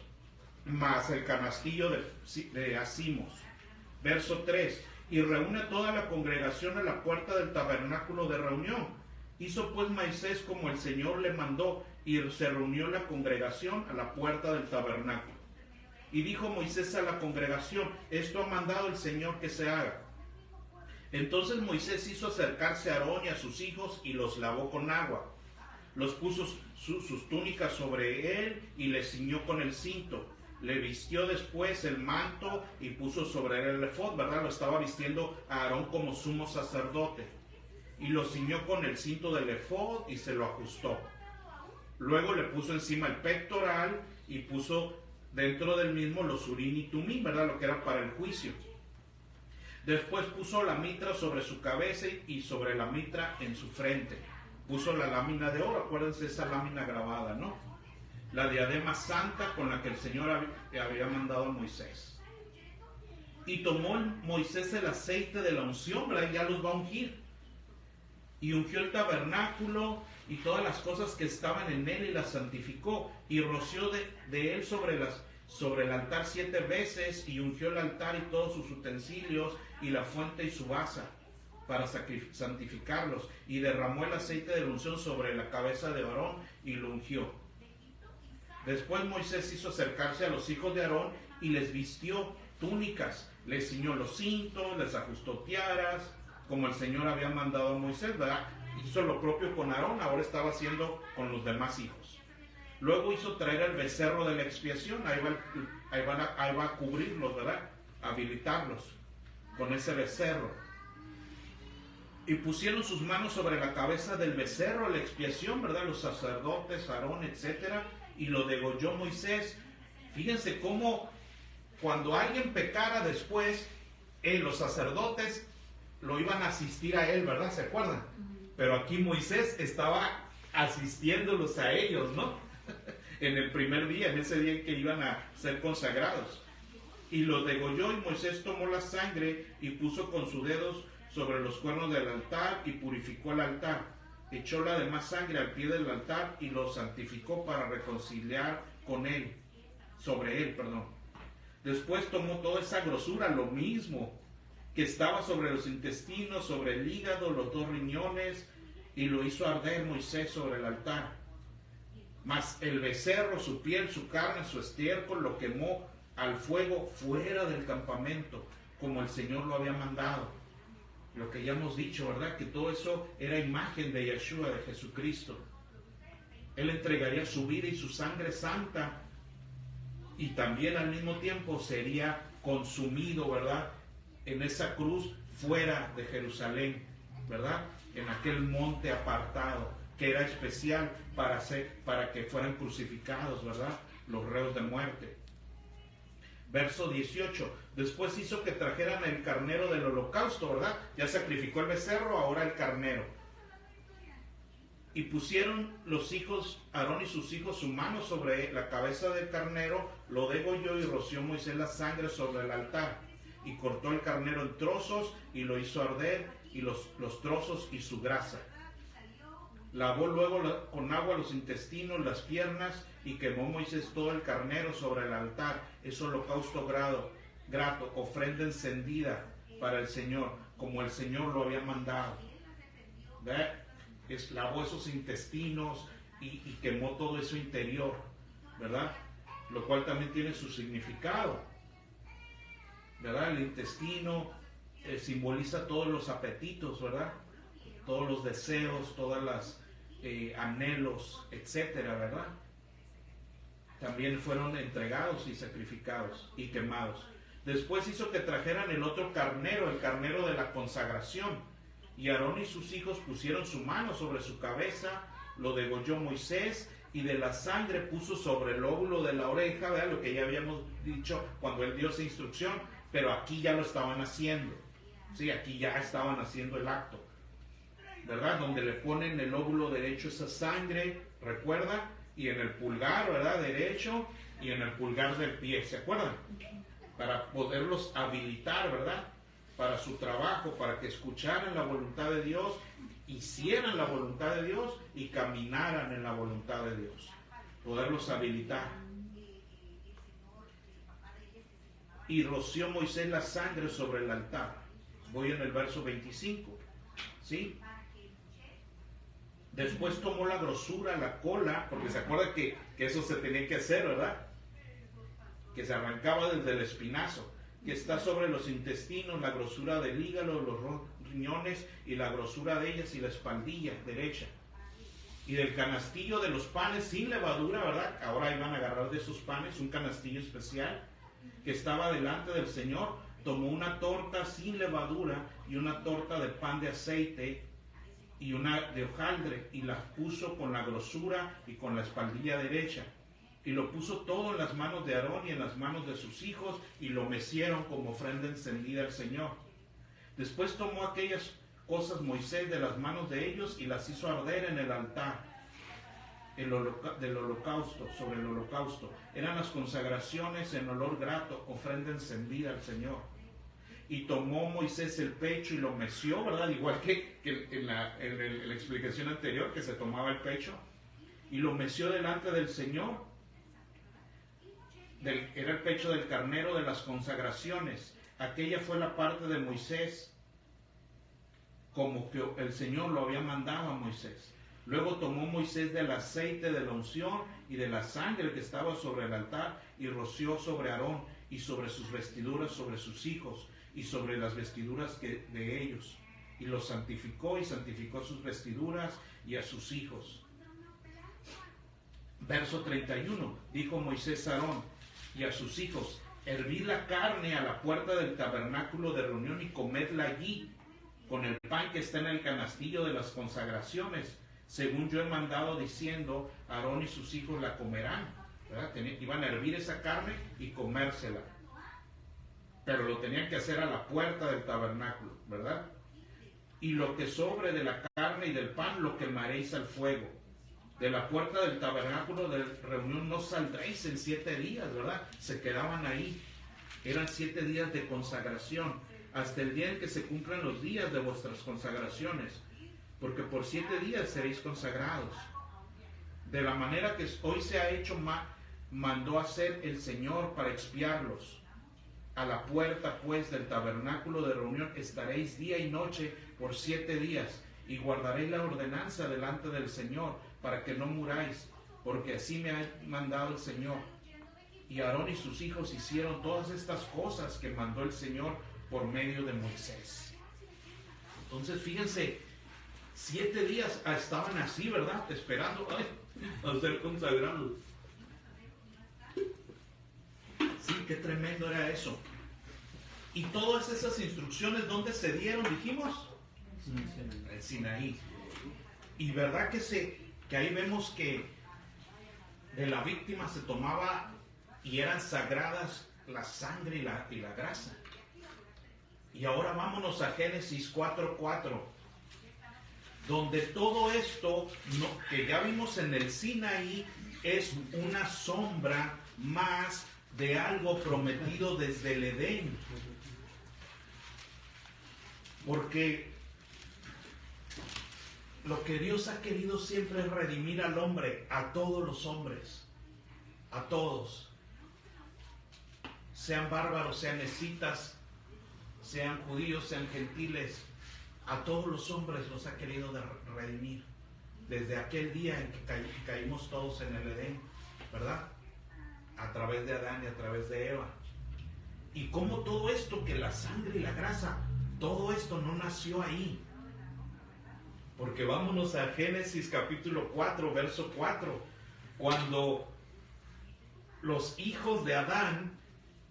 más el canastillo de acimos. Verso 3. Y reúne toda la congregación a la puerta del tabernáculo de reunión. Hizo pues Moisés como el Señor le mandó, y se reunió la congregación a la puerta del tabernáculo. Y dijo Moisés a la congregación: esto ha mandado el Señor que se haga. Entonces Moisés hizo acercarse a Aarón y a sus hijos y los lavó con agua. Los puso sus túnicas sobre él y les ciñó con el cinto. Le vistió después el manto y puso sobre él el efod, ¿verdad? Lo estaba vistiendo a Aarón como sumo sacerdote. Y lo ciñó con el cinto del efod y se lo ajustó. Luego le puso encima el pectoral y puso dentro del mismo los urín y tumín, ¿verdad? Lo que era para el juicio. Después puso la mitra sobre su cabeza y sobre la mitra en su frente. Puso la lámina de oro, acuérdense esa lámina grabada, ¿no? La diadema santa con la que el Señor había mandado a Moisés. Y tomó Moisés el aceite de la unción, ¿verdad? Ya los va a ungir. Y ungió el tabernáculo y todas las cosas que estaban en él y las santificó. Y roció de él sobre el altar 7 veces y ungió el altar y todos sus utensilios y la fuente y su basa para santificarlos. Y derramó el aceite de la unción sobre la cabeza de Aarón y lo ungió. Después Moisés hizo acercarse a los hijos de Aarón y les vistió túnicas, les ciñó los cintos, les ajustó tiaras, como el Señor había mandado a Moisés, ¿verdad? Hizo lo propio con Aarón, ahora estaba haciendo con los demás hijos. Luego hizo traer el becerro de la expiación, ahí va a cubrirlos, ¿verdad? Habilitarlos con ese becerro. Y pusieron sus manos sobre la cabeza del becerro, la expiación, ¿verdad? Los sacerdotes, Aarón, etcétera, y lo degolló Moisés. Fíjense cómo cuando alguien pecara después, los sacerdotes lo iban a asistir a él, ¿verdad? ¿Se acuerdan? Pero aquí Moisés estaba asistiéndolos a ellos, ¿no? En el primer día, en ese día en que iban a ser consagrados. Y los degolló, y Moisés tomó la sangre y puso con sus dedos sobre los cuernos del altar y purificó el altar. Echó la demás sangre al pie del altar y lo santificó para reconciliar con él, sobre él, perdón. Después tomó toda esa grosura, lo mismo que estaba sobre los intestinos, sobre el hígado, los 2 riñones, y lo hizo arder Moisés sobre el altar. Mas el becerro, su piel, su carne, su estiércol, lo quemó al fuego fuera del campamento, como el Señor lo había mandado. Lo que ya hemos dicho, ¿verdad? Que todo eso era imagen de Yeshua, de Jesucristo. Él entregaría su vida y su sangre santa, y también al mismo tiempo sería consumido, ¿verdad? En esa cruz fuera de Jerusalén, ¿verdad? En aquel monte apartado, que era especial para que fueran crucificados, ¿verdad? Los reos de muerte. Verso 18. Después hizo que trajeran el carnero del holocausto, ¿verdad? Ya sacrificó el becerro, ahora el carnero. Y pusieron los hijos, Aarón y sus hijos, su mano sobre la cabeza del carnero, lo degolló y roció Moisés la sangre sobre el altar. Y cortó el carnero en trozos y lo hizo arder, y los trozos y su grasa. Lavó luego con agua los intestinos, las piernas, y quemó Moisés todo el carnero sobre el altar. Es holocausto grato, ofrenda encendida para el Señor, como el Señor lo había mandado. Lavó esos intestinos y quemó todo eso interior, ¿verdad? Lo cual también tiene su significado, ¿verdad? El intestino simboliza todos los apetitos, ¿verdad? Todos los deseos, todas las anhelos, etcétera, ¿verdad? También fueron entregados y sacrificados y quemados. Después hizo que trajeran el otro carnero, el carnero de la consagración. Y Aarón y sus hijos pusieron su mano sobre su cabeza, lo degolló Moisés, y de la sangre puso sobre el óvulo de la oreja, ¿verdad? Lo que ya habíamos dicho cuando él dio esa instrucción, pero aquí ya lo estaban haciendo. Sí, aquí ya estaban haciendo el acto, ¿verdad? Donde le ponen el óvulo derecho esa sangre, ¿recuerda? Y en el pulgar, ¿verdad? Derecho, y en el pulgar del pie, ¿se acuerdan? Para poderlos habilitar, ¿verdad? Para su trabajo, para que escucharan la voluntad de Dios, hicieran la voluntad de Dios y caminaran en la voluntad de Dios. Poderlos habilitar. Y roció Moisés la sangre sobre el altar. Voy en el verso 25, ¿sí? Después tomó la grosura, la cola, porque se acuerda que eso se tenía que hacer, ¿verdad? Que se arrancaba desde el espinazo, que está sobre los intestinos, la grosura del hígado, los riñones y la grosura de ellas y la espaldilla derecha. Y del canastillo de los panes sin levadura, ¿verdad? Ahora iban a agarrar de esos panes un canastillo especial que estaba delante del Señor. Tomó una torta sin levadura y una torta de pan de aceite y una de hojaldre, y las puso con la grosura y con la espaldilla derecha. y lo puso todo en las manos de Aarón y en las manos de sus hijos, y lo mecieron como ofrenda encendida al Señor. Después tomó aquellas cosas Moisés de las manos de ellos y las hizo arder en el altar del holocausto, sobre el holocausto. Eran las consagraciones en olor grato, ofrenda encendida al Señor. Y tomó Moisés el pecho y lo meció, ¿verdad? Igual que en la explicación anterior, que se tomaba el pecho, y lo meció delante del Señor. Era el pecho del carnero de las consagraciones. Aquella fue la parte de Moisés, como que el Señor lo había mandado a Moisés. Luego tomó Moisés del aceite de la unción y de la sangre que estaba sobre el altar y roció sobre Aarón y sobre sus vestiduras, sobre sus hijos y sobre las vestiduras de ellos. Y los santificó y santificó sus vestiduras y a sus hijos. Verso 31, dijo Moisés a Aarón y a sus hijos: hervid la carne a la puerta del tabernáculo de reunión y comedla allí, con el pan que está en el canastillo de las consagraciones, según yo he mandado, diciendo: Aarón y sus hijos la comerán. ¿Verdad? Iban a hervir esa carne y comérsela, pero lo tenían que hacer a la puerta del tabernáculo, ¿verdad? Y lo que sobre de la carne y del pan lo quemaréis al fuego. De la puerta del tabernáculo de reunión no saldréis en 7 días, ¿verdad? Se quedaban ahí. Eran 7 días de consagración, hasta el día en que se cumplan los días de vuestras consagraciones, porque por 7 días seréis consagrados. De la manera que hoy se ha hecho, mandó hacer el Señor para expiarlos. A la puerta pues del tabernáculo de reunión estaréis día y noche por 7 días, y guardaréis la ordenanza delante del Señor, para que no muráis, porque así me ha mandado el Señor. Y Aarón y sus hijos hicieron todas estas cosas que mandó el Señor por medio de Moisés. Entonces fíjense, 7 días estaban así, ¿verdad? Esperando a ser consagrados. Sí, qué tremendo era eso. Y todas esas instrucciones, ¿dónde se dieron, dijimos? En Sinaí. Y verdad que ahí vemos que de la víctima se tomaba y eran sagradas la sangre y la grasa. Y ahora vámonos a Génesis 4:4, donde todo esto que ya vimos en el Sinaí es una sombra más de algo prometido desde el Edén. Porque lo que Dios ha querido siempre es redimir al hombre, a todos los hombres, a todos, sean bárbaros, sean escitas, sean judíos, sean gentiles, a todos los hombres los ha querido redimir, desde aquel día en que caímos todos en el Edén, ¿verdad? A través de Adán y a través de Eva. Y cómo todo esto, que la sangre y la grasa, todo esto no nació ahí. Porque vámonos a Génesis capítulo 4, verso 4, cuando los hijos de Adán,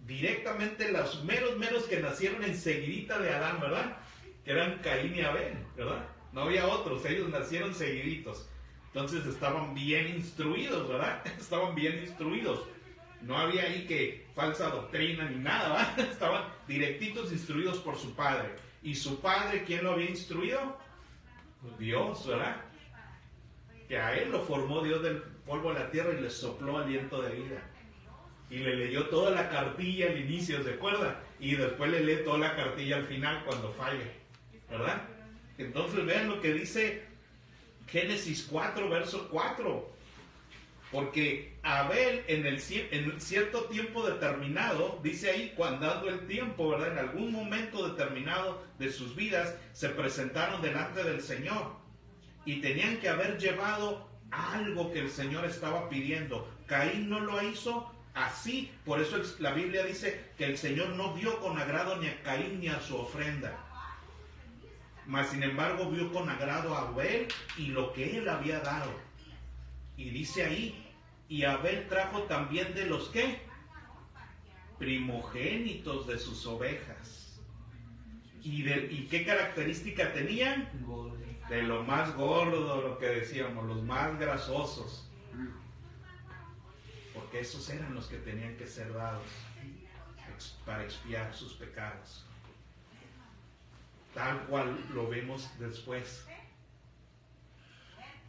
directamente los meros que nacieron enseguidita de Adán, ¿verdad? Que eran Caín y Abel, ¿verdad? No había otros, ellos nacieron seguiditos. Entonces estaban bien instruidos, ¿verdad? Estaban bien instruidos. No había ahí que falsa doctrina ni nada, ¿verdad? Estaban directitos instruidos por su padre. ¿Y su padre quién lo había instruido? Dios, ¿verdad? Que a él lo formó Dios del polvo de la tierra y le sopló aliento de vida. Y le leyó toda la cartilla al inicio, ¿se acuerda? Y después le lee toda la cartilla al final cuando falla, ¿verdad? Entonces vean lo que dice Génesis 4, verso 4. Porque Abel en cierto tiempo determinado, dice ahí, cuando dando el tiempo, ¿verdad? En algún momento determinado de sus vidas, se presentaron delante del Señor. Y tenían que haber llevado algo que el Señor estaba pidiendo. Caín no lo hizo así, por eso la Biblia dice que el Señor no vio con agrado ni a Caín ni a su ofrenda. Mas sin embargo vio con agrado a Abel y lo que él había dado. Y dice ahí, y Abel trajo también de los ¿qué? Primogénitos de sus ovejas. ¿Y qué característica tenían? De lo más gordo, lo que decíamos, los más grasosos. porque esos eran los que tenían que ser dados para expiar sus pecados. Tal cual lo vemos después.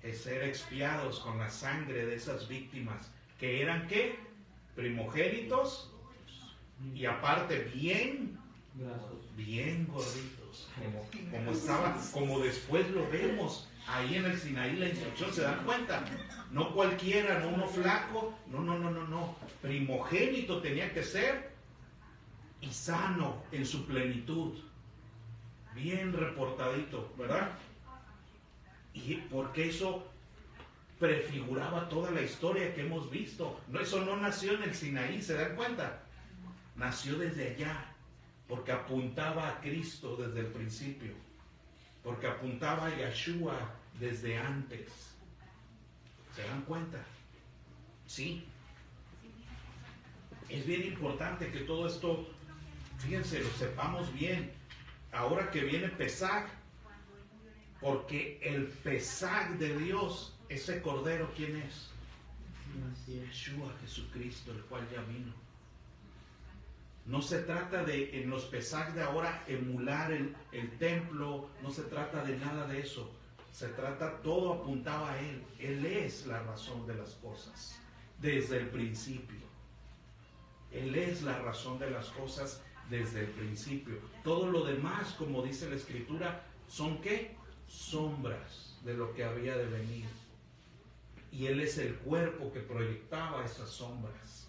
Es ser expiados con la sangre de esas víctimas, que eran ¿qué? Primogénitos, y aparte bien gorditos, como estaban, como después lo vemos ahí en el Sinaí, la instrucción. ¿Se dan cuenta? No cualquiera, no uno flaco, no, primogénito tenía que ser, y sano en su plenitud, bien reportadito, ¿verdad? Y porque eso prefiguraba toda la historia que hemos visto. No, eso no nació en el Sinaí, ¿se dan cuenta? Nació desde allá, porque apuntaba a Cristo desde el principio, porque apuntaba a Yeshua desde antes. ¿Se dan cuenta? Sí. Es bien importante que todo esto, fíjense, lo sepamos bien. Ahora que viene Pesaj, porque el Pesaj de Dios, ese Cordero, ¿quién es? Yeshua, Jesucristo, el cual ya vino. No se trata de, en los Pesaj de ahora, emular el templo, no se trata de nada de eso. Se trata, todo apuntaba a Él. Él es la razón de las cosas, desde el principio. Él es la razón de las cosas desde el principio. Todo lo demás, como dice la Escritura, ¿son qué? Sombras de lo que había de venir. Y Él es el cuerpo que proyectaba esas sombras.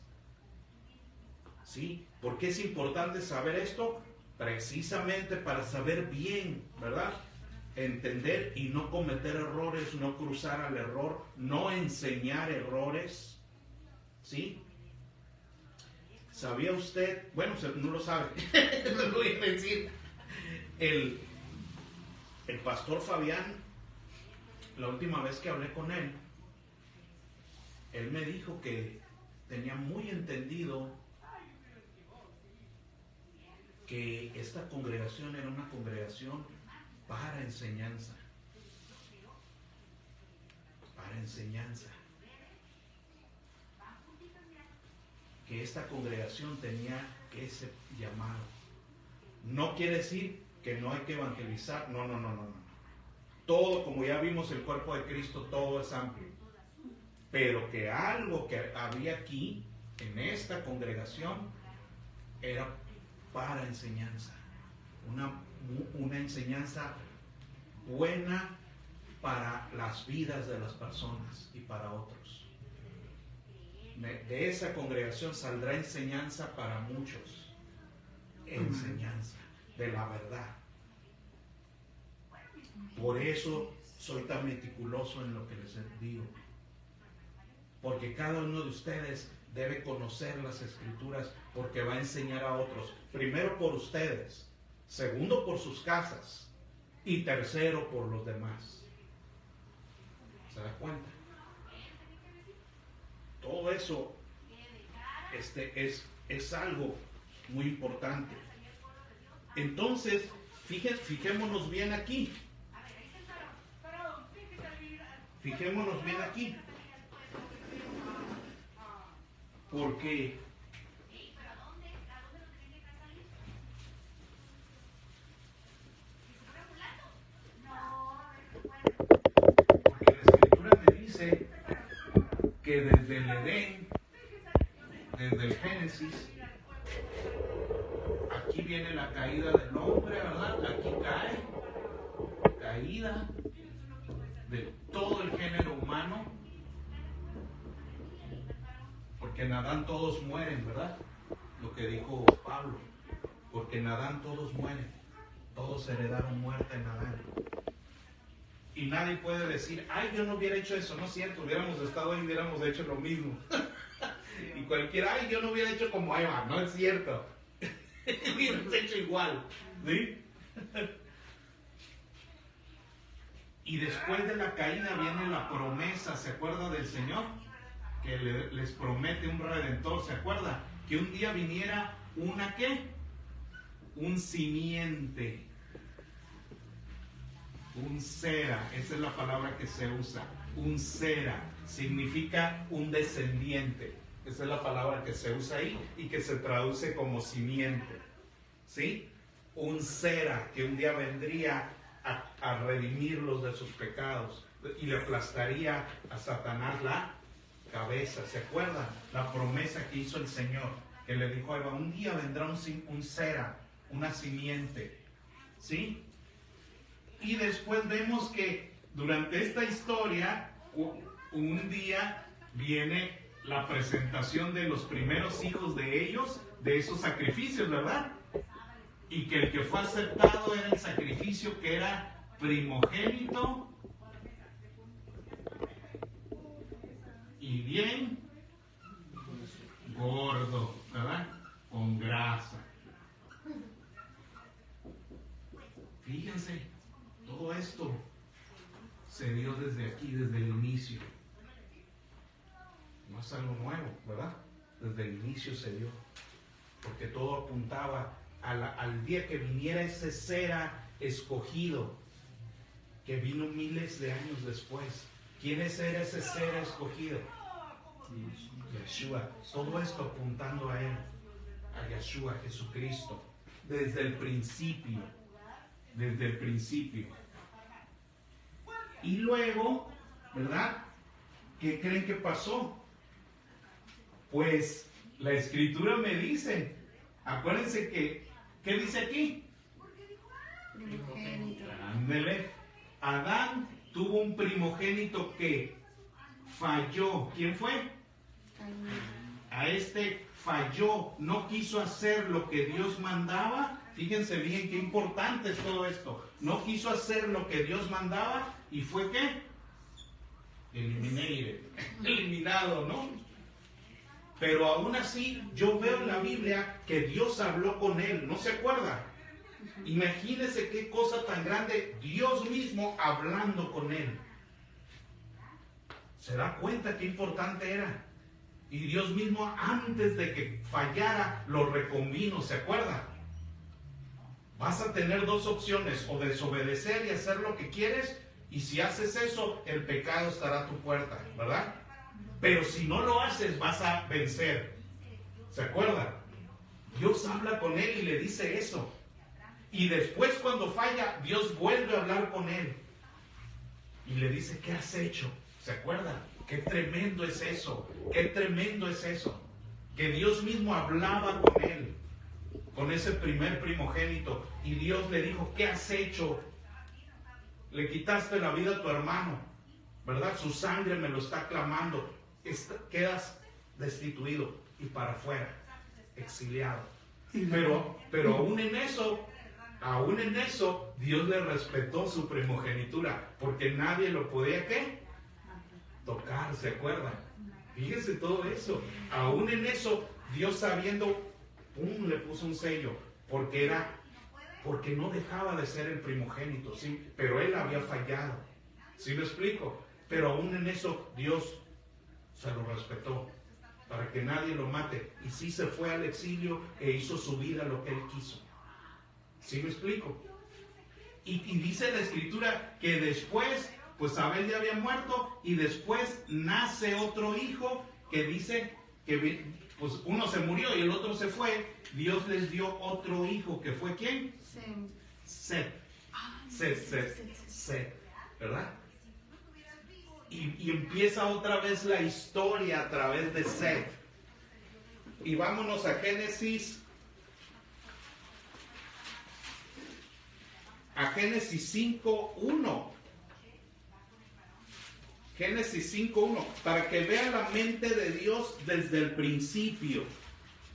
¿Sí? ¿Por qué es importante saber esto? Precisamente para saber bien, ¿verdad? Entender y no cometer errores, no cruzar al error, no enseñar errores. ¿Sí? ¿Sabía usted? Bueno, no lo sabe. Lo voy a decir. El pastor Fabián, la última vez que hablé con él me dijo que tenía muy entendido que esta congregación era una congregación para enseñanza. Para enseñanza. Que esta congregación tenía ese llamado. No quiere decir que no hay que evangelizar. No. Todo, como ya vimos, el cuerpo de Cristo, todo es amplio. Pero que algo que había aquí, en esta congregación, era para enseñanza. Una enseñanza buena para las vidas de las personas y para otros. De esa congregación saldrá enseñanza para muchos. Enseñanza de la verdad. Por eso soy tan meticuloso en lo que les digo. Porque cada uno de ustedes debe conocer las Escrituras, porque va a enseñar a otros. Primero por ustedes, segundo por sus casas y tercero por los demás. ¿Se da cuenta? Todo eso es algo muy importante. Entonces, fijémonos bien aquí. Fijémonos bien aquí. Porque la Escritura me dice que desde el Edén, desde el Génesis, aquí viene la caída del hombre, ¿verdad? Aquí caída de todo el género humano, porque en Adán todos mueren, ¿verdad? Lo que dijo Pablo, porque en Adán todos mueren, todos heredaron muerte en Adán. Y nadie puede decir, ay, yo no hubiera hecho eso. No es cierto, hubiéramos estado ahí, hubiéramos hecho lo mismo. Y cualquiera, ay, yo no hubiera hecho como Eva. No es cierto. Hubiéramos hecho igual. ¿Sí? Y después de la caída viene la promesa, ¿se acuerda del Señor? Que les promete un redentor, ¿se acuerda? Que un día viniera una ¿qué? Un simiente. Un sera, esa es la palabra que se usa. Un sera significa un descendiente. Esa es la palabra que se usa ahí y que se traduce como simiente. ¿Sí? Un Zera que un día vendría a redimirlos de sus pecados y le aplastaría a Satanás la cabeza. ¿Se acuerdan? La promesa que hizo el Señor, que le dijo a Eva, un día vendrá un Zera, una simiente. ¿Sí? Y después vemos que durante esta historia, un día viene la presentación de los primeros hijos de ellos, de esos sacrificios, ¿verdad? Y que el que fue aceptado era el sacrificio que era primogénito y bien gordo, ¿verdad? Con grasa. Fíjense, todo esto se dio desde aquí, desde el inicio. No es algo nuevo, ¿verdad? Desde el inicio se dio. Porque todo apuntaba al día que viniera ese Zera escogido, que vino miles de años después. ¿Quién era ese Zera escogido? Yeshua. Todo esto apuntando a él, a Yeshua, a Jesucristo, desde el principio. Desde el principio. Y luego, ¿verdad? ¿Qué creen que pasó? Pues la Escritura me dice, acuérdense que, ¿qué dice aquí? Primogénito. Ándele. Adán tuvo un primogénito que falló. ¿Quién fue? A este falló, no quiso hacer lo que Dios mandaba. Fíjense bien qué importante es todo esto. No quiso hacer lo que Dios mandaba y fue ¿qué? Eliminado, ¿no? Pero aún así yo veo en la Biblia que Dios habló con él, ¿no se acuerda? Imagínense qué cosa tan grande, Dios mismo hablando con él. ¿Se da cuenta qué importante era? Y Dios mismo antes de que fallara lo reconvino, ¿se acuerda? Vas a tener dos opciones, o desobedecer y hacer lo que quieres, y si haces eso, el pecado estará a tu puerta, ¿verdad? Pero si no lo haces, vas a vencer. ¿Se acuerda? Dios habla con él y le dice eso. Y después cuando falla, Dios vuelve a hablar con él. Y le dice, ¿qué has hecho? ¿Se acuerda? Qué tremendo es eso. Qué tremendo es eso. Que Dios mismo hablaba con él. Con ese primer primogénito. Y Dios le dijo, ¿qué has hecho? Le quitaste la vida a tu hermano. ¿Verdad? Su sangre me lo está clamando. Quedas destituido y para afuera, exiliado. Pero aún en eso, Dios le respetó su primogenitura, porque nadie lo podía, ¿qué? Tocar, ¿se acuerdan? Fíjense todo eso. Aún en eso, Dios sabiendo, ¡pum!, le puso un sello, porque no dejaba de ser el primogénito, ¿sí? Pero él había fallado. ¿Sí me explico? Pero aún en eso, Dios se lo respetó para que nadie lo mate. Y sí se fue al exilio e hizo su vida lo que él quiso. ¿Sí me explico? Y dice la Escritura que después, pues Abel ya había muerto y después nace otro hijo que dice que pues uno se murió y el otro se fue. Dios les dio otro hijo que fue ¿quién? Set, ¿verdad? Y empieza otra vez la historia a través de Set. Y vámonos a Génesis 5:1. Génesis 5:1. Para que vea la mente de Dios desde el principio.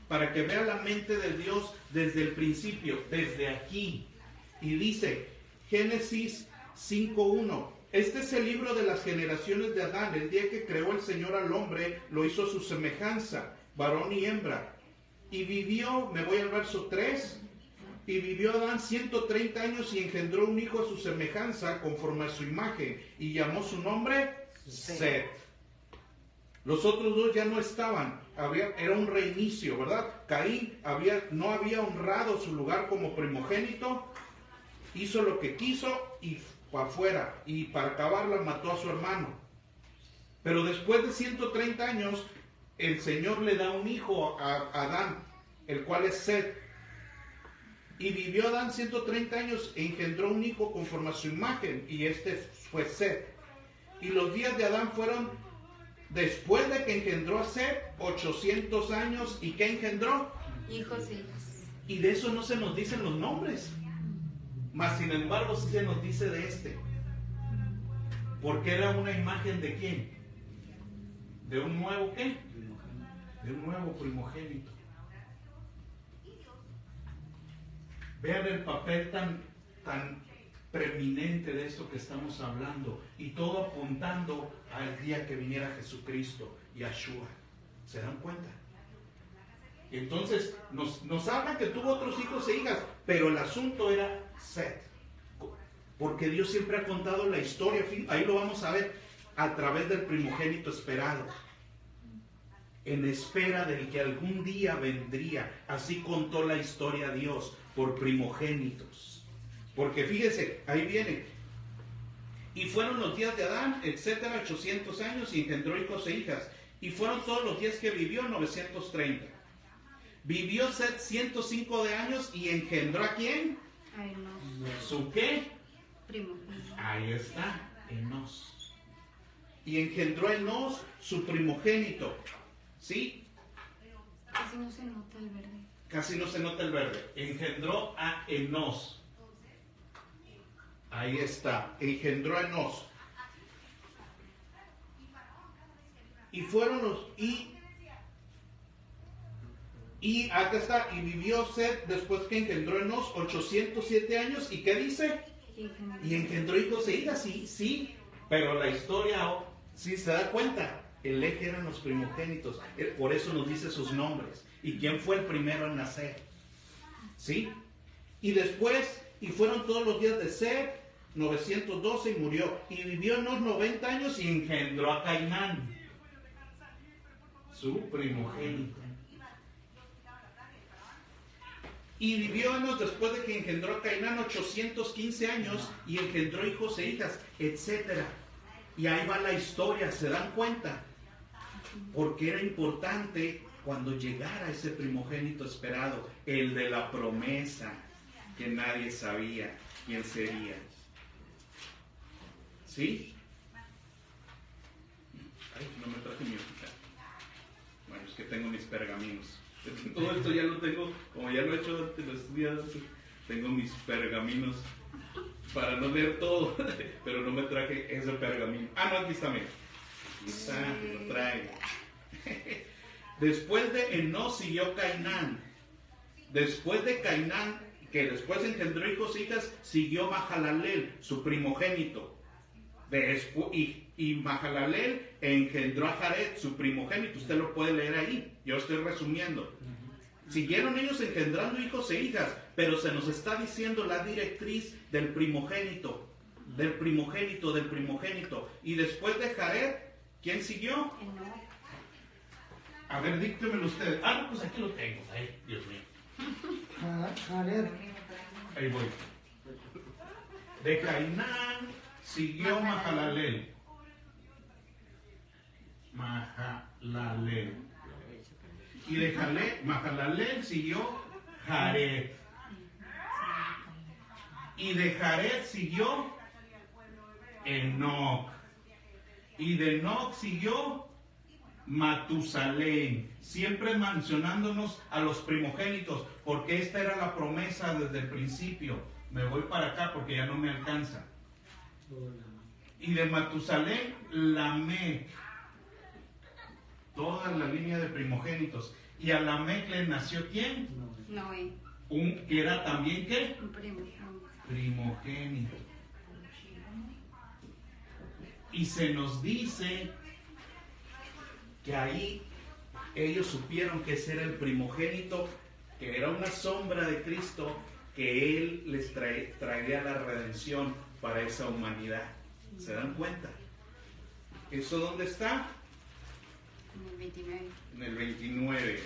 Para que vea la mente de Dios desde el principio, desde aquí. Y dice, Génesis 5:1. Este es el libro de las generaciones de Adán. El día que creó el Señor al hombre, lo hizo a su semejanza, varón y hembra. Y vivió, me voy al verso 3, y vivió Adán 130 años y engendró un hijo a su semejanza, conforme a su imagen, y llamó su nombre Set. Los otros dos ya no estaban, era un reinicio, ¿verdad? Caín no había honrado su lugar como primogénito, hizo lo que quiso y para afuera, y para acabarla mató a su hermano. Pero después de 130 años, el Señor le da un hijo a Adán, el cual es Set. Y vivió Adán 130 años e engendró un hijo conforme a su imagen, y este fue Set. Y los días de Adán fueron, después de que engendró a Set, 800 años. ¿Y qué engendró? Hijos e hijas. Y de eso no se nos dicen los nombres. Mas sin embargo sí se nos dice de este. Porque era una imagen de ¿quién? ¿De un nuevo qué? De un nuevo primogénito. Vean el papel tan preeminente de esto que estamos hablando. Y todo apuntando al día que viniera Jesucristo, Yahshua. ¿Se dan cuenta? Entonces nos habla que tuvo otros hijos e hijas, pero el asunto era Set. Porque Dios siempre ha contado la historia, ahí lo vamos a ver, a través del primogénito esperado. En espera del que algún día vendría. Así contó la historia Dios, por primogénitos. Porque fíjese, ahí viene. Y fueron los días de Adán, etcétera, 800 años, y engendró hijos e hijas. Y fueron todos los días que vivió, 930. Vivió Set 105 de años y engendró ¿a quién? A Enos. ¿Su qué? Primogénito. Ahí está, Enos. Y engendró a Enos, su primogénito. ¿Sí? Casi no se nota el verde. Casi no se nota el verde. Engendró a Enos. Ahí está, engendró a Enos. Y fueron los... Y acá está, y vivió Set después que engendró Enos 807 años. ¿Y qué dice? Y engendró hijos e hijas, sí. Pero la historia, si se da cuenta, el eje eran los primogénitos. Por eso nos dice sus nombres. ¿Y quién fue el primero en nacer? ¿Sí? Y después, y fueron todos los días de Set, 912 y murió. Y vivió Enos 90 años y engendró a Cainán, su primogénito. Y vivió Enos después de que engendró a Cainán 815 años y engendró hijos e hijas, etc. Y ahí va la historia, ¿se dan cuenta? Porque era importante cuando llegara ese primogénito esperado, el de la promesa, que nadie sabía quién sería. ¿Sí? Ay, no me traje mi hojita. Bueno, es que tengo mis pergaminos. Todo esto ya lo tengo, como ya lo he hecho antes, lo he estudiado antes, tengo mis pergaminos para no leer todo, pero no me traje ese pergamino. Ah, no, aquí está, mira. Aquí está, lo traigo. Después de Enos siguió Cainán. Después de Cainán, que después engendró hijos e hijas, siguió Mahalalel, su primogénito. Y Mahalalel engendró a Jared, su primogénito. Usted lo puede leer ahí. Yo estoy resumiendo. Siguieron ellos engendrando hijos e hijas, pero se nos está diciendo la directriz del primogénito. Del primogénito, del primogénito. Y después de Jared, ¿quién siguió? A ver, díctemelo ustedes. Ah, no, pues aquí lo tengo. Ay, Dios mío. Jared. Ahí voy. De Cainán siguió Mahalalel. Mahalalel. Y de Mahalalel siguió Jared. Y de Jared siguió Enoc. Y de Enoc siguió Matusalén. Siempre mencionándonos a los primogénitos, porque esta era la promesa desde el principio. Me voy para acá porque ya no me alcanza. Y de Matusalén, Lamec. Toda la línea de primogénitos. Y a Lamec le nació ¿quién? Noé. Que era también ¿qué? Un primogénito. Primogénito. Y se nos dice que ahí ellos supieron que ese era el primogénito, que era una sombra de Cristo, que Él les traería la redención para esa humanidad. ¿Se dan cuenta? ¿Eso dónde está? En el 29. En el 29.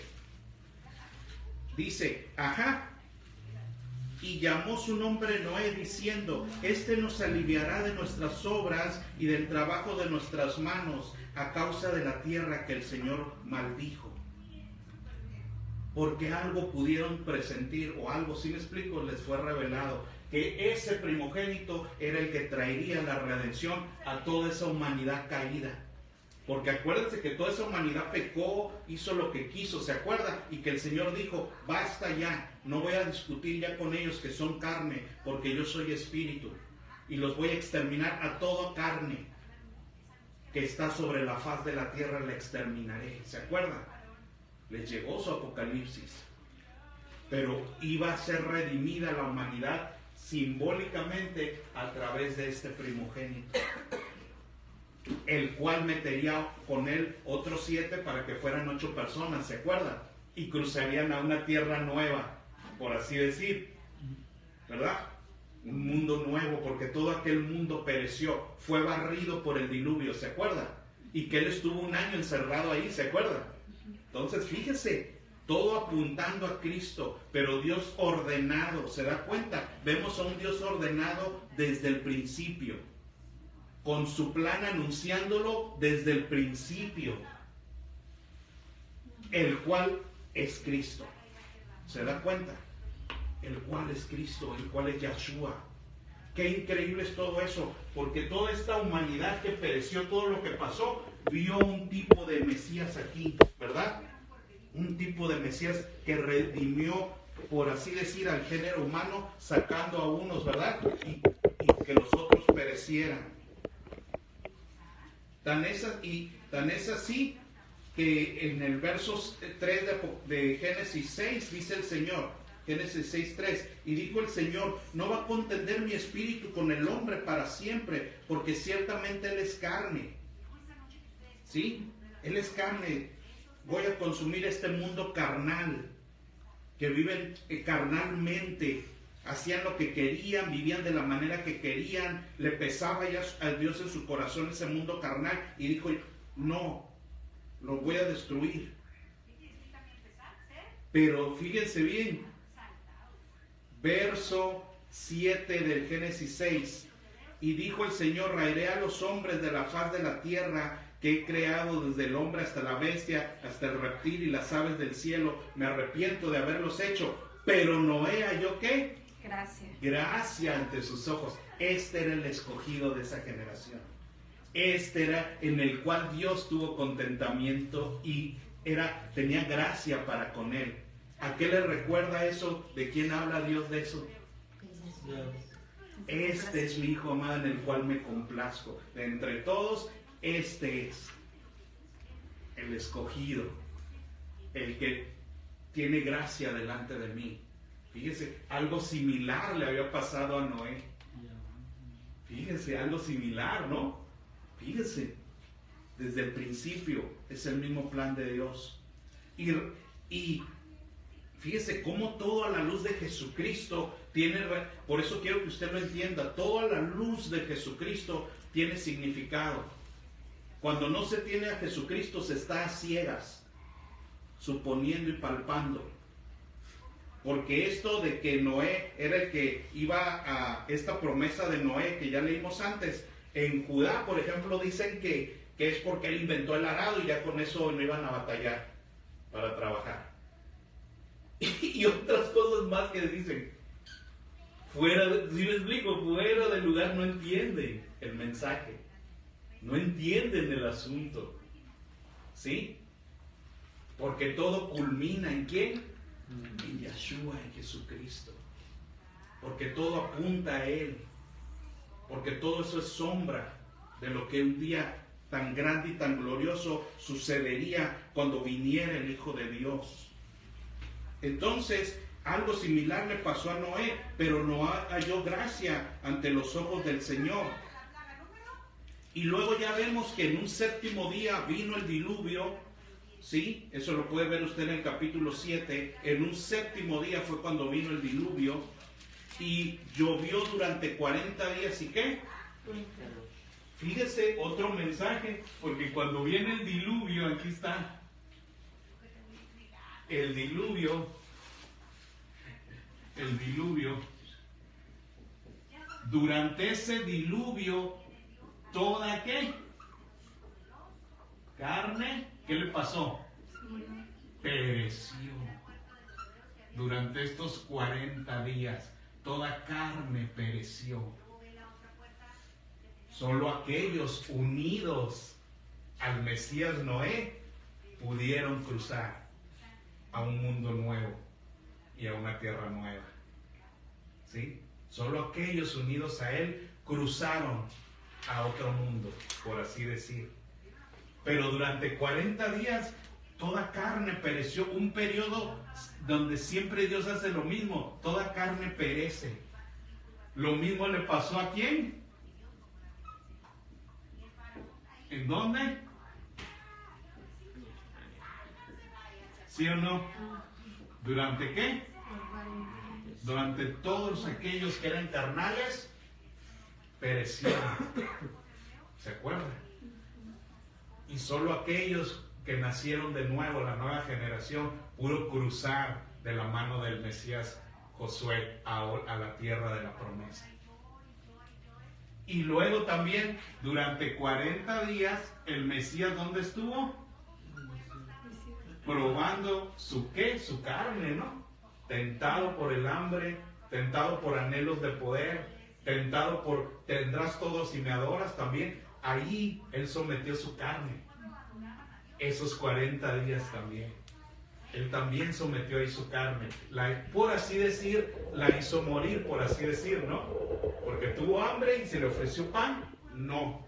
Dice, y y llamó su nombre Noé, diciendo: este nos aliviará de nuestras obras y del trabajo de nuestras manos, a causa de la tierra que el Señor maldijo. Porque algo pudieron presentir, o algo, si me explico, les fue revelado, que ese primogénito era el que traería la redención a toda esa humanidad caída. Porque acuérdense que toda esa humanidad pecó, hizo lo que quiso, ¿se acuerda? Y que el Señor dijo: basta ya, no voy a discutir ya con ellos que son carne, porque yo soy espíritu, y los voy a exterminar a toda carne que está sobre la faz de la tierra, la exterminaré. ¿Se acuerda? Les llegó su apocalipsis. Pero iba a ser redimida la humanidad simbólicamente a través de este primogénito, el cual metería con él otros 7 para que fueran 8 personas, ¿se acuerdan? Y cruzarían a una tierra nueva, por así decir, ¿verdad? Un mundo nuevo, porque todo aquel mundo pereció, fue barrido por el diluvio, ¿se acuerdan? Y que él estuvo 1 año encerrado ahí, ¿se acuerdan? Entonces, fíjese, todo apuntando a Cristo, pero Dios ordenado, ¿se da cuenta? Vemos a un Dios ordenado desde el principio, con su plan anunciándolo desde el principio, el cual es Cristo. ¿Se da cuenta? El cual es Cristo, el cual es Yahshua. Qué increíble es todo eso, porque toda esta humanidad que pereció, todo lo que pasó, vio un tipo de Mesías aquí, ¿verdad? Un tipo de Mesías que redimió, por así decir, al género humano, sacando a unos, ¿verdad? Y que los otros perecieran. Tan es así que en el verso 3 de Génesis 6 dice el Señor, Génesis 6:3, y dijo el Señor: no va a contender mi espíritu con el hombre para siempre, porque ciertamente él es carne. ¿Sí? Él es carne. Voy a consumir este mundo carnal, que viven carnalmente, hacían lo que querían, vivían de la manera que querían, le pesaba ya a Dios en su corazón ese mundo carnal, y dijo: no, lo voy a destruir. Pero fíjense bien, verso 7 del Génesis 6, y dijo el Señor: raeré a los hombres de la faz de la tierra que he creado, desde el hombre hasta la bestia, hasta el reptil y las aves del cielo. Me arrepiento de haberlos hecho. Pero Noé halló ¿qué? Gracia ante sus ojos. Este era el escogido de esa generación. Este era en el cual Dios tuvo contentamiento y tenía gracia para con él. ¿A qué le recuerda eso? ¿De quién habla Dios de eso? Este es mi Hijo amado en el cual me complazco. De entre todos, este es el escogido, el que tiene gracia delante de mí. Fíjese, algo similar le había pasado a Noé. Fíjese, algo similar, ¿no? Fíjese, desde el principio es el mismo plan de Dios. Y fíjese cómo todo a la luz de Jesucristo tiene, por eso quiero que usted lo entienda, todo a la luz de Jesucristo tiene significado. Cuando no se tiene a Jesucristo se está a ciegas, suponiendo y palpando. Porque esto de que Noé era el que iba a esta promesa de Noé que ya leímos antes, en Judá, por ejemplo, dicen que es porque él inventó el arado y ya con eso no iban a batallar para trabajar. Y otras cosas más que dicen, si me explico, fuera del lugar no entienden el mensaje. No entienden el asunto, ¿sí? Porque todo culmina ¿en quién? En Yahshua, en Jesucristo. Porque todo apunta a Él. Porque todo eso es sombra de lo que un día tan grande y tan glorioso sucedería cuando viniera el Hijo de Dios. Entonces, algo similar le pasó a Noé, pero Noé halló gracia ante los ojos del Señor. Y luego ya vemos que en un 7º día vino el diluvio, ¿sí? Eso lo puede ver usted en el capítulo 7. En un 7º día fue cuando vino el diluvio y llovió durante 40 días. ¿Y qué? Fíjese, otro mensaje, porque cuando viene el diluvio, aquí está. El diluvio durante ese diluvio, toda ¿qué? Carne, ¿qué le pasó? Murió. Pereció. Durante estos 40 días, toda carne pereció. Solo aquellos unidos al Mesías Noé pudieron cruzar a un mundo nuevo y a una tierra nueva. ¿Sí? Solo aquellos unidos a él cruzaron a otro mundo, por así decir. Pero durante 40 días toda carne pereció, un periodo donde siempre Dios hace lo mismo, toda carne perece. Lo mismo le pasó ¿a quién? ¿En dónde? ¿Sí o no? ¿Durante qué? Durante todos aquellos que eran carnales, perecieron. ¿Se acuerdan? Y solo aquellos que nacieron de nuevo, la nueva generación, pudo cruzar de la mano del Mesías Josué a la tierra de la promesa. Y luego también, durante 40 días, el Mesías, ¿dónde estuvo? Probando su ¿qué? Su carne, ¿no? Tentado por el hambre, tentado por anhelos de poder, tentado por tendrás todo si me adoras también. Ahí él sometió su carne. Esos 40 días también. Él también sometió ahí su carne. Por así decir, la hizo morir, por así decir, ¿no? Porque tuvo hambre y se le ofreció pan. No.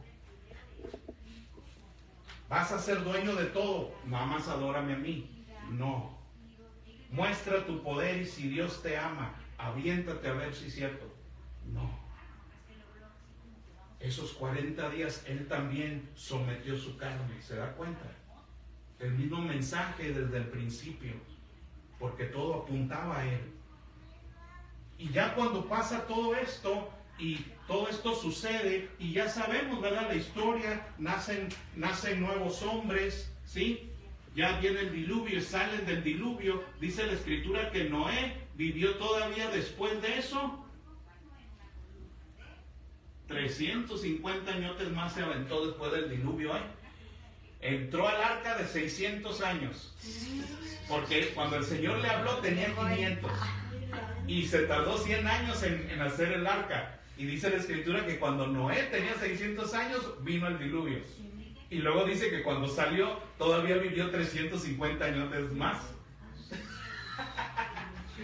¿Vas a ser dueño de todo? Nada más adórame a mí. No. Muestra tu poder y si Dios te ama, aviéntate a ver si es cierto. No. Esos 40 días Él también sometió su carne. ¿Se da cuenta? El mismo mensaje desde el principio. Porque todo apuntaba a Él. Y ya cuando pasa todo esto, y todo esto sucede, y ya sabemos, ¿verdad? La historia, nacen nuevos hombres, ¿sí? Ya viene el diluvio y salen del diluvio. Dice la Escritura que Noé vivió todavía después de eso. 350 años más se aventó después del diluvio, ¿eh? Entró al arca de 600 años. Porque cuando el Señor le habló tenía 500. Y se tardó 100 años en hacer el arca. Y dice la Escritura que cuando Noé tenía 600 años, vino el diluvio. Y luego dice que cuando salió, todavía vivió 350 años más.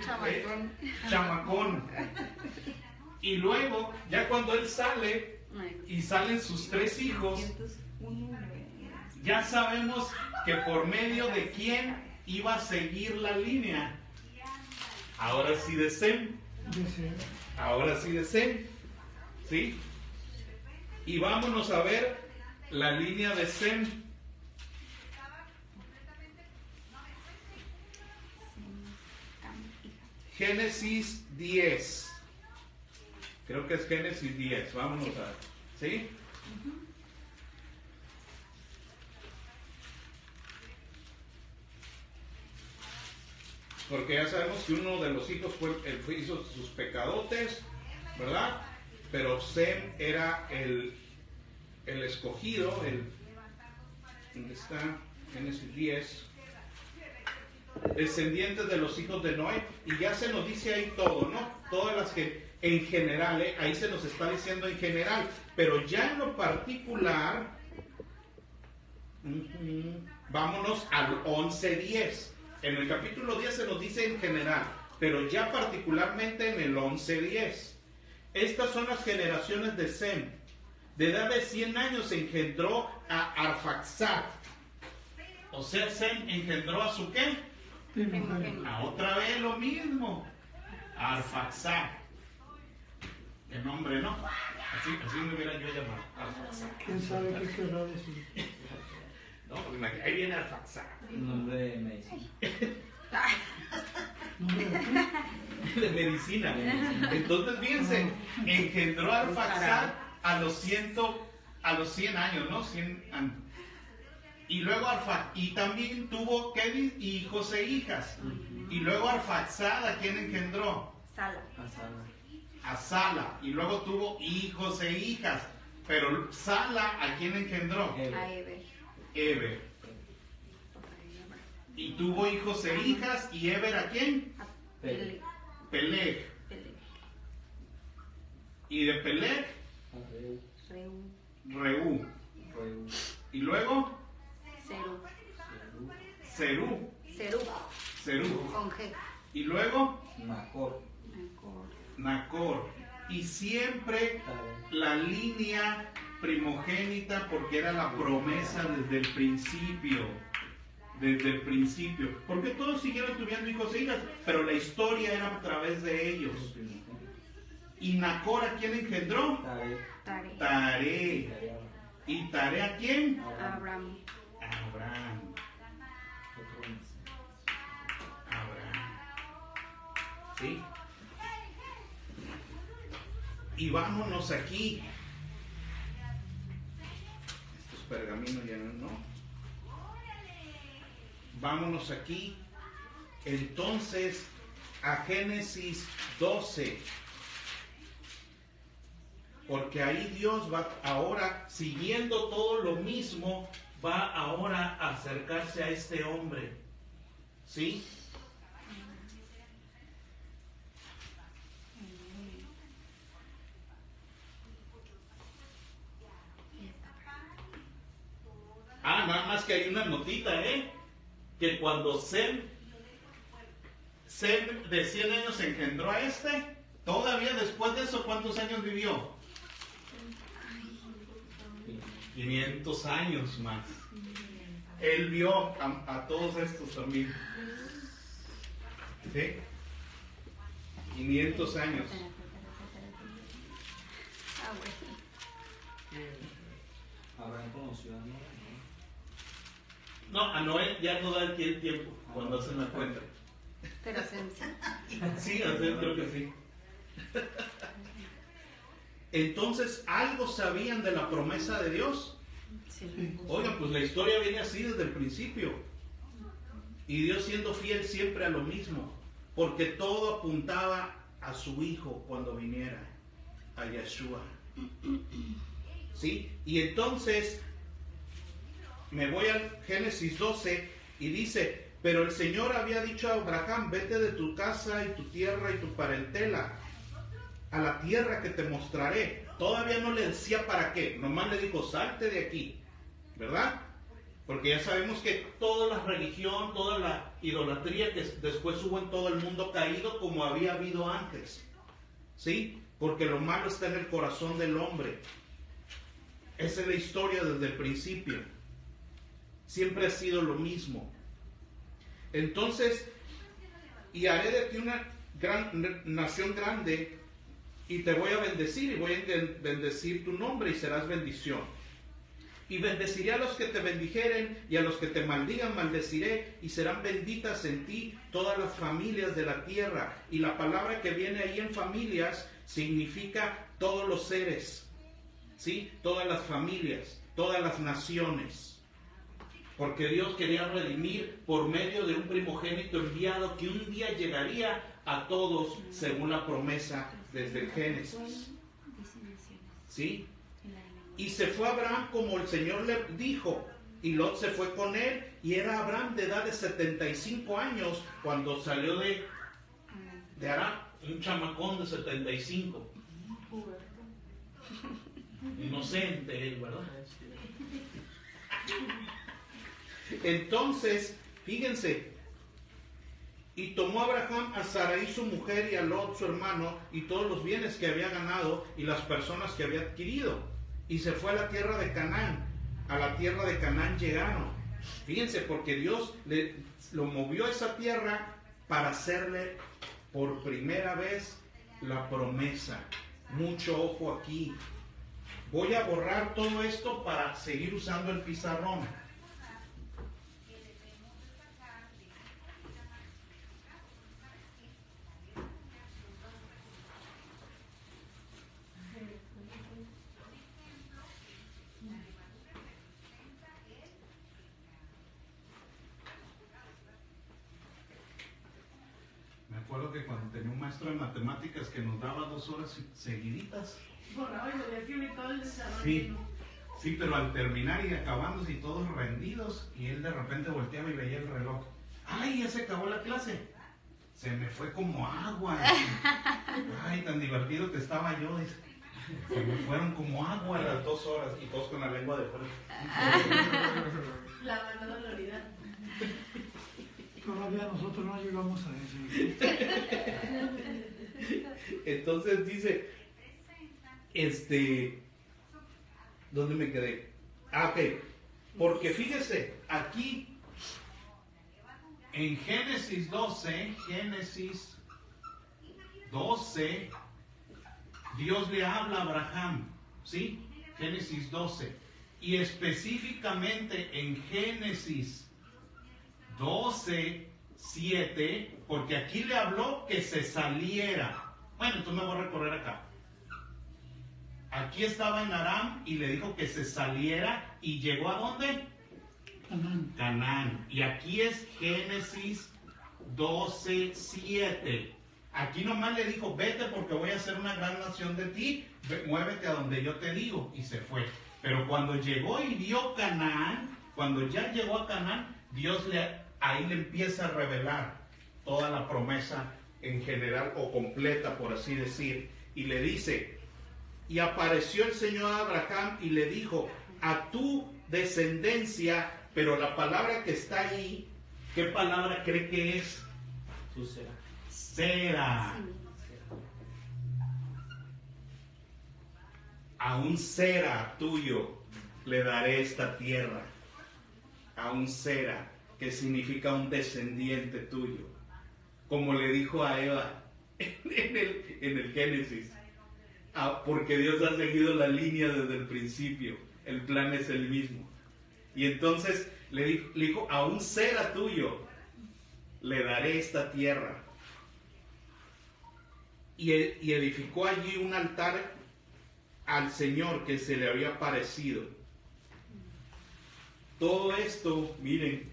Chamacón. Chamacón. Y luego, ya cuando él sale, y salen sus 3 hijos, ya sabemos que por medio de quién iba a seguir la línea. Ahora sí de Sem. Ahora sí de Sem. ¿Sí? Y vámonos a ver la línea de Sem. Génesis 10. Creo que es Génesis 10. Vámonos a ver. ¿Sí? Porque ya sabemos que uno de los hijos hizo sus pecadotes, ¿verdad? Pero Sem era el escogido, ¿dónde está? Génesis 10. Descendientes de los hijos de Noé. Y ya se nos dice ahí todo, ¿no? Todas las que, en general, ahí se nos está diciendo en general. Pero ya en lo particular, vámonos al 11:10. En el capítulo 10 se nos dice en general, pero ya particularmente en el 11:10. Estas son las generaciones de Sem. De edad de 100 años engendró a Arfaxad. O sea, Sem engendró a su ¿qué? A otra vez lo mismo. Arfaxad. Qué nombre, ¿no? Así me hubiera yo llamado. Arfaxad. ¿Quién sabe qué querrá decir? No, pues ahí viene Arfaxad. Nombre de medicina. De medicina. Entonces, fíjense, engendró a Arfaxad a los 100 años, ¿no? 100 años. Y luego y también tuvo Kevin hijos e hijas. Y luego Arfaxad, ¿a quién engendró? Sala. a Sala, y luego tuvo hijos e hijas. Pero Sala, ¿a quién engendró? A Eber. Eber. Y tuvo hijos e hijas, y Eber, ¿a quién? A Peleg. Peleg. Peleg. Y de Peleg, Reú. Reú. Y luego, Serú. Serú. Serú. Serú. Con G. Y luego, Nacor. Nacor. Nacor. Y siempre la línea primogénita, porque era la promesa desde el principio. Desde el principio. Porque todos siguieron tuviendo hijos e hijas, pero la historia era a través de ellos. ¿Y Nacor a quién engendró? Tare. Taré. ¿Y Taré a quién? Abraham. Abraham. Abraham. ¿Sí? Y vámonos aquí. Estos pergaminos ya no. Vámonos aquí. Entonces, a Génesis 12. Porque ahí Dios va ahora, siguiendo todo lo mismo, va ahora a acercarse a este hombre. ¿Sí? Nada más que hay una notita, que cuando Sem de 100 años engendró a este, todavía después de eso, ¿cuántos años vivió? 500 años más. Él vio a todos estos también. ¿Sí? 500 años. Ah, bueno. Abraham conoció a Noé, No, a Noé ya no da el tiempo cuando hacen la cuenta. Pero sencillo. Sí, creo que sí. Entonces, ¿algo sabían de la promesa de Dios? Sí. Oigan, pues la historia viene así desde el principio. Y Dios siendo fiel siempre a lo mismo. Porque todo apuntaba a su Hijo cuando viniera, a Yeshua. ¿Sí? Y entonces, me voy al Génesis 12 y dice, pero el Señor había dicho a Abraham, vete de tu casa y tu tierra y tu parentela a la tierra que te mostraré. Todavía no le decía para qué, nomás le dijo, salte de aquí, ¿verdad? Porque ya sabemos que toda la religión, toda la idolatría que después hubo en todo el mundo caído como había habido antes, ¿sí? Porque lo malo está en el corazón del hombre. Esa es la historia desde el principio. Siempre ha sido lo mismo. Entonces, y haré de ti una nación grande, y te voy a bendecir, y voy a bendecir tu nombre, y serás bendición. Y bendeciré a los que te bendijeren, y a los que te maldigan maldeciré, y serán benditas en ti todas las familias de la tierra. Y la palabra que viene ahí en familias significa todos los seres, ¿sí? Todas las familias, todas las naciones. Porque Dios quería redimir por medio de un primogénito enviado que un día llegaría a todos según la promesa desde el Génesis. ¿Sí? Y se fue Abraham como el Señor le dijo, y Lot se fue con él, y era Abraham de edad de 75 años cuando salió de Arán, un chamacón de 75. Inocente él, ¿verdad? Entonces, fíjense, y tomó Abraham a Sarai su mujer y a Lot su hermano y todos los bienes que había ganado y las personas que había adquirido, y se fue a la tierra de Canaán. A la tierra de Canaán llegaron. Fíjense, porque Dios lo movió a esa tierra para hacerle por primera vez la promesa. Mucho ojo aquí. Voy a borrar todo esto para seguir usando el pizarrón. Me acuerdo que cuando tenía un maestro de matemáticas que nos daba 2 horas seguiditas. Borraba y volvía a escribir todo el desarrollo. Sí, sí, pero al terminar y acabándose y todos rendidos, y él de repente volteaba y veía el reloj. ¡Ay, ya se acabó la clase! Se me fue como agua. ¡Ay, tan divertido que estaba yo! Dice. Se me fueron como agua las 2 horas y todos con la lengua de fuera. La mano dolorida. Todavía nosotros no llegamos a eso. Entonces dice, ¿dónde me quedé? Ah, ok. Porque fíjese, aquí en Génesis 12, Dios le habla a Abraham, ¿sí? Génesis 12. Y específicamente en Génesis 12, 7, porque aquí le habló que se saliera. Bueno, entonces me voy a recorrer acá. Aquí estaba en Aram y le dijo que se saliera y llegó ¿a dónde? Canaán. Y aquí es Génesis 12, 7. Aquí nomás le dijo, vete porque voy a hacer una gran nación de ti, muévete a donde yo te digo. Y se fue. Pero cuando llegó y vio Canaán, cuando ya llegó a Canaán, Dios ahí le empieza a revelar toda la promesa en general o completa, por así decir. Y le dice, y apareció el Señor a Abraham y le dijo, a tu descendencia, pero la palabra que está ahí, ¿qué palabra cree que es? Sera. A un Sera tuyo le daré esta tierra. A un Sera, que significa un descendiente tuyo. Como le dijo a Eva en el Génesis. Porque Dios ha seguido la línea desde el principio. El plan es el mismo. Y entonces le dijo, a un Sera tuyo le daré esta tierra. Y edificó allí un altar al Señor que se le había aparecido. Todo esto, miren,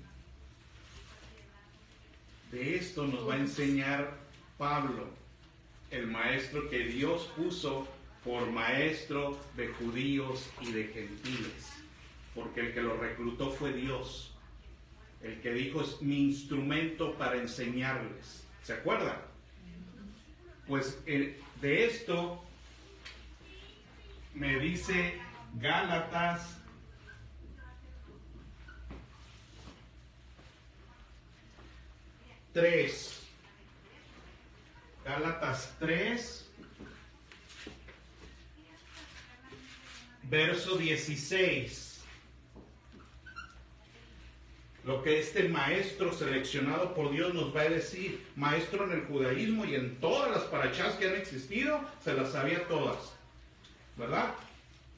de esto nos va a enseñar Pablo, el maestro que Dios puso por maestro de judíos y de gentiles. Porque el que lo reclutó fue Dios. El que dijo, es mi instrumento para enseñarles. ¿Se acuerdan? Pues de esto me dice Gálatas 3. Gálatas 3, verso 16. Lo que este maestro seleccionado por Dios nos va a decir, maestro en el judaísmo y en todas las parachás que han existido, se las sabía todas, ¿verdad?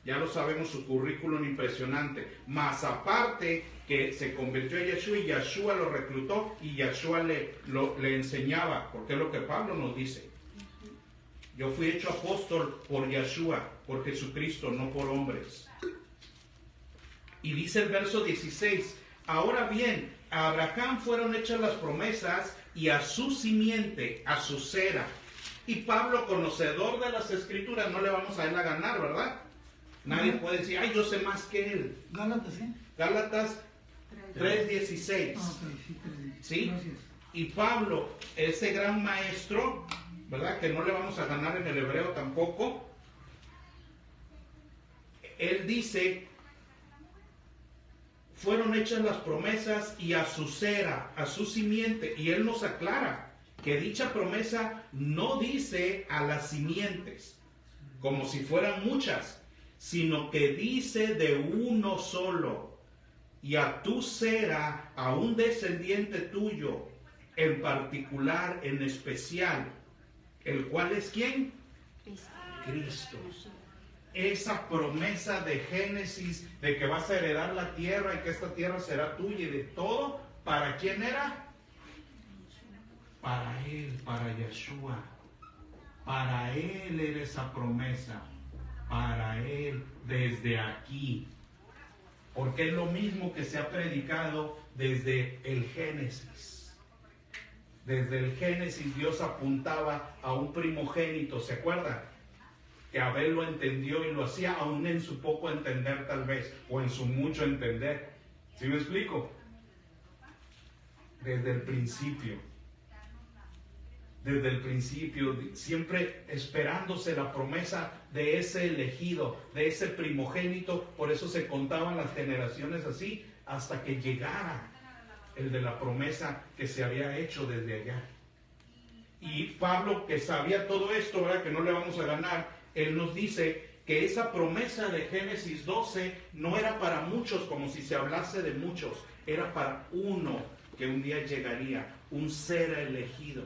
Ya lo sabemos, su currículum impresionante. Más aparte que se convirtió en Yeshua y Yeshua lo reclutó y Yeshua le enseñaba, porque es lo que Pablo nos dice. Yo fui hecho apóstol por Yeshua, por Jesucristo, no por hombres. Y dice el verso 16, ahora bien, a Abraham fueron hechas las promesas y a su simiente, a su Sera. Y Pablo, conocedor de las Escrituras, no le vamos a él a ganar, ¿verdad? Nadie puede decir, ay, yo sé más que él. Gálatas, ¿sí? Gálatas 3:16. Ah, ok, sí, 3:16. ¿Sí? Gracias. Y Pablo, ese gran maestro, ¿verdad? Que no le vamos a ganar en el hebreo tampoco. Él dice, fueron hechas las promesas y a su Sera, a su simiente. Y él nos aclara que dicha promesa no dice a las simientes, como si fueran muchas, sino que dice de uno solo, y a tu Sera, a un descendiente tuyo, en particular, en especial, el cual es ¿quién? Cristo. Esa promesa de Génesis, de que vas a heredar la tierra y que esta tierra será tuya y de todo, ¿para quién era? Para él, para Yeshua. Para él era esa promesa. Para él, desde aquí. Porque es lo mismo que se ha predicado desde el Génesis. Desde el Génesis Dios apuntaba a un primogénito, ¿se acuerdan? Que Abel lo entendió y lo hacía aún en su poco entender tal vez, o en su mucho entender. ¿Sí me explico? Desde el principio, siempre esperándose la promesa de ese elegido, de ese primogénito. Por eso se contaban las generaciones así, hasta que llegara el de la promesa que se había hecho desde allá. Y Pablo, que sabía todo esto, ¿verdad?, que no le vamos a ganar, él nos dice que esa promesa de Génesis 12 no era para muchos, como si se hablase de muchos, era para uno que un día llegaría, un ser elegido.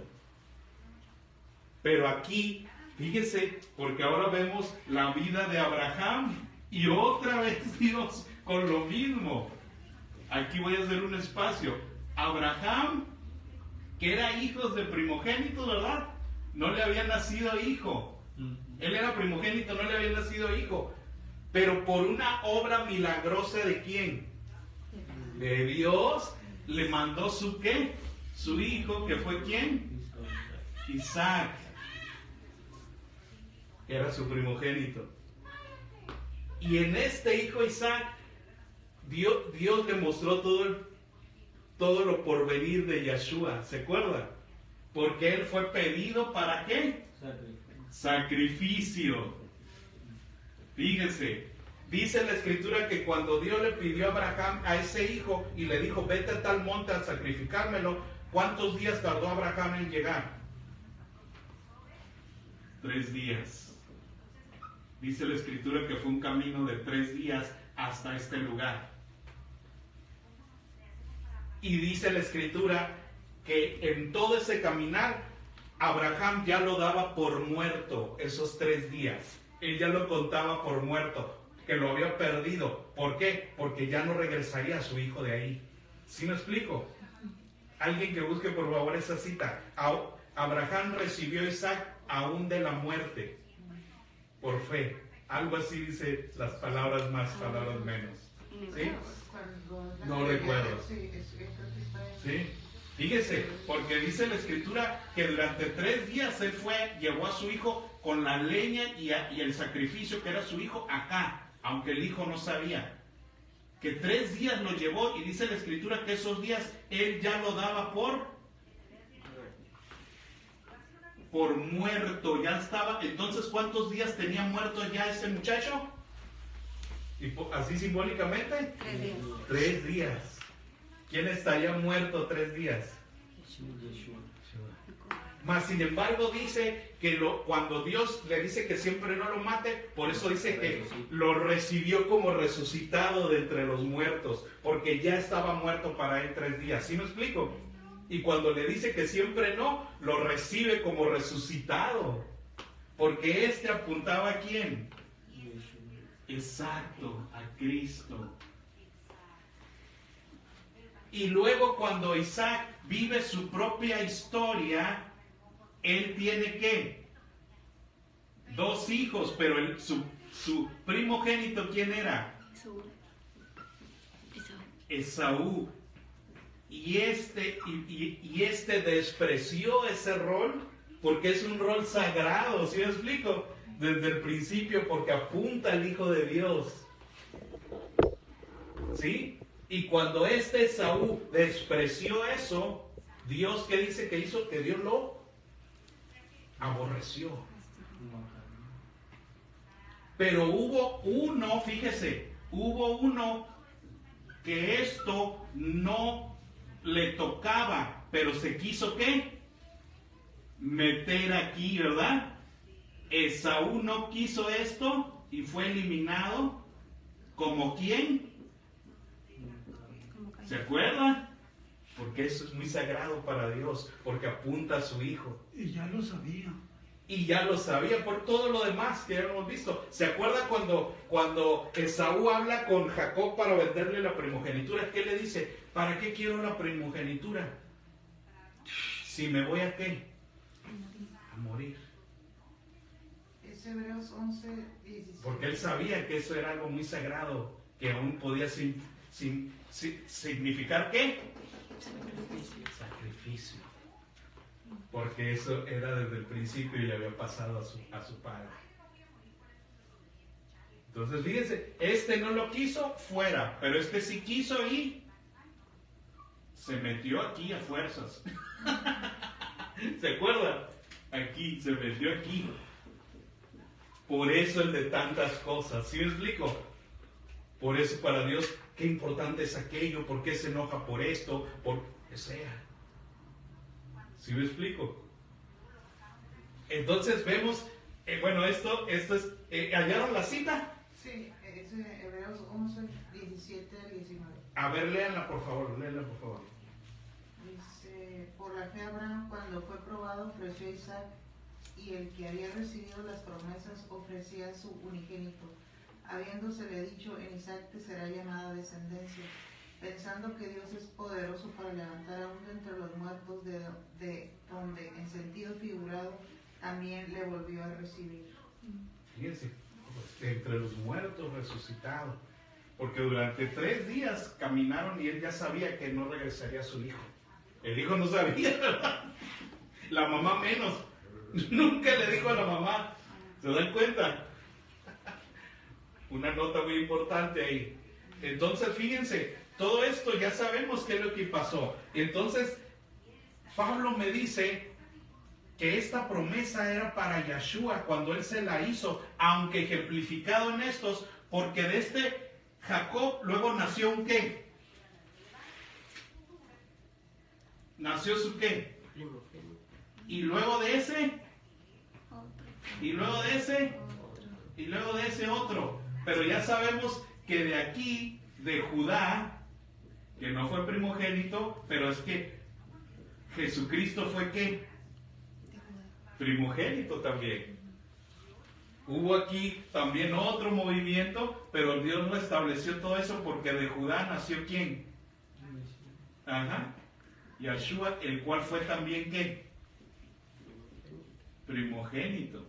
Pero aquí, fíjese, porque ahora vemos la vida de Abraham y otra vez Dios con lo mismo. Aquí voy a hacer un espacio. Abraham, que era hijo de primogénitos, ¿verdad? No le había nacido hijo. Él era primogénito, no le había nacido hijo. Pero por una obra milagrosa ¿de quién? De Dios, le mandó su ¿qué? Su hijo, que fue ¿quién? Isaac. Era su primogénito. Y en este hijo Isaac, Dios le mostró todo lo porvenir de Yeshua, ¿se acuerdan? Porque él fue pedido ¿para qué? Sacrificio. Fíjense, dice la escritura que cuando Dios le pidió a Abraham a ese hijo y le dijo, vete a tal monte a sacrificármelo, ¿cuántos días tardó Abraham en llegar? 3 días. Dice la escritura que fue un camino de 3 días hasta este lugar. Y dice la escritura que en todo ese caminar, Abraham ya lo daba por muerto esos 3 días. Él ya lo contaba por muerto, que lo había perdido. ¿Por qué? Porque ya no regresaría a su hijo de ahí. ¿Sí me explico? Alguien que busque por favor esa cita. Abraham recibió a Isaac aún de la muerte, por fe. Algo así dice las palabras más, palabras menos. ¿Sí? No recuerdo. ¿Sí? Fíjese, porque dice la escritura que durante 3 días él llevó a su hijo con la leña y el sacrificio que era su hijo acá, aunque el hijo no sabía. Que 3 días lo llevó y dice la escritura que esos días él ya lo daba por muerto, ya estaba. Entonces, ¿cuántos días tenía muerto ya ese muchacho? Y así simbólicamente, 3 días. ¿Quién estaría muerto 3 días? Mas sin embargo dice que cuando Dios le dice que siempre no lo mate, por eso dice que lo recibió como resucitado de entre los muertos, porque ya estaba muerto para él 3 días. ¿Sí me explico? Y cuando le dice que siempre no, lo recibe como resucitado. Porque apuntaba ¿a quién? Exacto, a Cristo. Y luego cuando Isaac vive su propia historia, él tiene ¿qué? 2 hijos, pero su primogénito ¿quién era? Esaú. Y este despreció ese rol porque es un rol sagrado, ¿sí me explico? Desde el principio, porque apunta al Hijo de Dios. ¿Sí? Y cuando Esaú despreció eso, Dios, ¿qué dice que hizo? Que Dios lo aborreció. Pero hubo uno, fíjese, que esto no le tocaba, pero se quiso ¿qué? Meter aquí, ¿verdad? Esaú no quiso esto y fue eliminado. ¿Como quién? ¿Se acuerdan? Porque eso es muy sagrado para Dios, porque apunta a su hijo. Y ya lo sabía. Y ya lo sabía por todo lo demás que ya hemos visto. ¿Se acuerda cuando Esaú habla con Jacob para venderle la primogenitura? ¿Qué le dice? ¿Para qué quiero la primogenitura? Si me voy ¿a qué? A morir. Es Hebreos 11, 17. Porque él sabía que eso era algo muy sagrado, que aún podía significar ¿qué? Sacrificio. porque eso era desde el principio y le había pasado a su padre. Entonces fíjense, este no lo quiso, fuera, pero este sí quiso y se metió aquí a fuerzas. ¿Se acuerdan? Aquí, se metió aquí. Por eso el de tantas cosas, ¿sí me explico? Por eso para Dios, qué importante es aquello, por qué se enoja por esto, por lo que sea. ¿Sí me explico? Entonces vemos, bueno, esto es, ¿hallaron la cita? Sí, es Hebreos 11, 17 al 19. A ver, léanla por favor, Dice, por la fe Abraham, cuando fue probado, ofreció a Isaac, y el que había recibido las promesas ofrecía a su unigénito, habiéndosele dicho, en Isaac te será llamada descendencia, pensando que Dios es poderoso para levantar aún de entre los muertos, de donde, en sentido figurado, también le volvió a recibir. Fíjense, pues, entre los muertos resucitado, porque durante 3 días caminaron y él ya sabía que no regresaría a su hijo. El hijo no sabía, ¿verdad? La mamá menos. Nunca le dijo a la mamá. ¿Se dan cuenta? Una nota muy importante ahí. Entonces, fíjense, todo esto ya sabemos qué es lo que pasó. Entonces, Pablo me dice que esta promesa era para Yeshua cuando él se la hizo, aunque ejemplificado en estos, porque de este Jacob luego nació un ¿qué? Nació su ¿qué? Y luego de ese, y luego de ese, y luego de ese otro. Pero ya sabemos que de aquí, de Judá, que no fue primogénito, pero es que Jesucristo fue ¿qué? Primogénito también. Hubo aquí también otro movimiento, pero Dios restableció todo eso porque de Judá nació ¿quién? Ajá. Yeshua, el cual fue también ¿qué? Primogénito.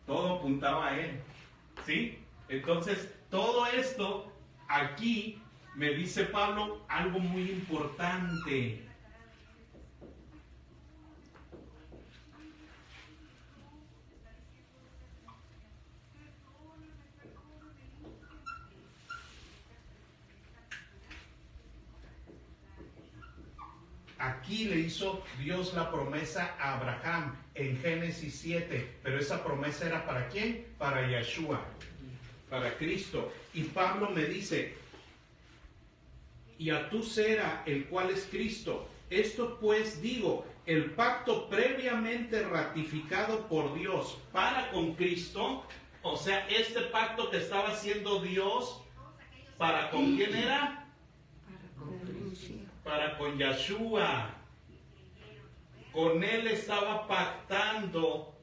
Todo apuntaba a él. ¿Sí? Entonces, todo esto aquí me dice Pablo algo muy importante. Aquí le hizo Dios la promesa a Abraham en Génesis 7, pero esa promesa era ¿para quién? Para Yeshua, para Cristo. Y Pablo me dice, y a tu será el cual es Cristo. Esto pues digo, el pacto previamente ratificado por Dios para con Cristo, o sea, este pacto que estaba haciendo Dios, ¿para con quién era? Para con Yeshua. Con él estaba pactando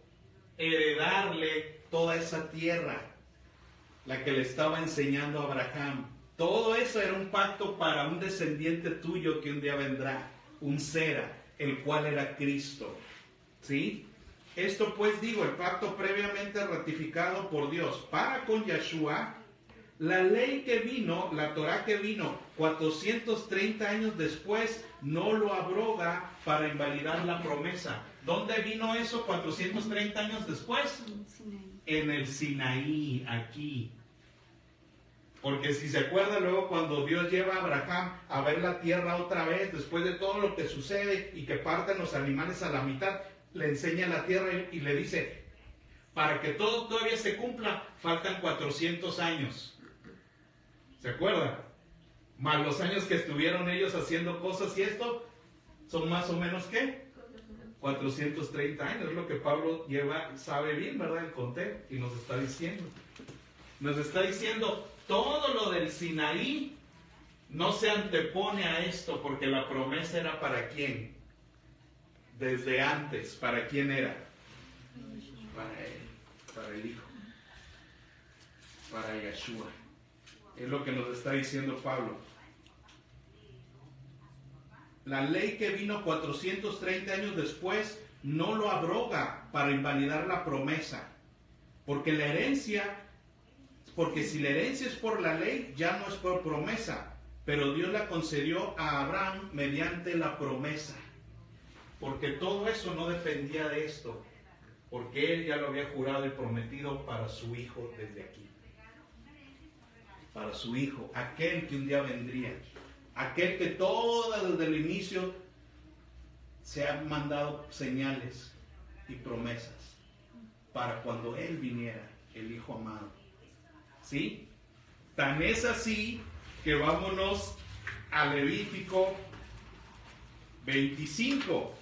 heredarle toda esa tierra, la que le estaba enseñando a Abraham. Todo eso era un pacto para un descendiente tuyo que un día vendrá, un Sera, el cual era Cristo. ¿Sí? Esto pues digo, el pacto previamente ratificado por Dios para con Yeshua. La ley que vino, la Torah que vino 430 años después, no lo abroga para invalidar la promesa. ¿Dónde vino eso 430 años después? En el Sinaí, aquí. Porque si se acuerda luego cuando Dios lleva a Abraham a ver la tierra otra vez, después de todo lo que sucede y que parten los animales a la mitad, le enseña la tierra y le dice, para que todo todavía se cumpla, faltan 400 años. ¿Se acuerdan? Más los años que estuvieron ellos haciendo cosas y esto, son más o menos ¿qué? 430 años, es lo que Pablo lleva, sabe bien, ¿verdad? El conteo, y nos está diciendo. Nos está diciendo, todo lo del Sinaí no se antepone a esto, porque la promesa era ¿para quién? Desde antes, ¿para quién era? Para él, para el Hijo, para Yeshua. Es lo que nos está diciendo Pablo. La ley que vino 430 años después no lo abroga para invalidar la promesa. Porque la herencia, porque si la herencia es por la ley, ya no es por promesa. Pero Dios la concedió a Abraham mediante la promesa. porque todo eso no dependía de esto, porque Él ya lo había jurado y prometido para su Hijo desde aquí. Para su Hijo, aquel que un día vendría, aquel que todo desde el inicio se han mandado señales y promesas para cuando Él viniera, el Hijo amado. ¿Sí? Tan es así que vámonos a Levítico 25.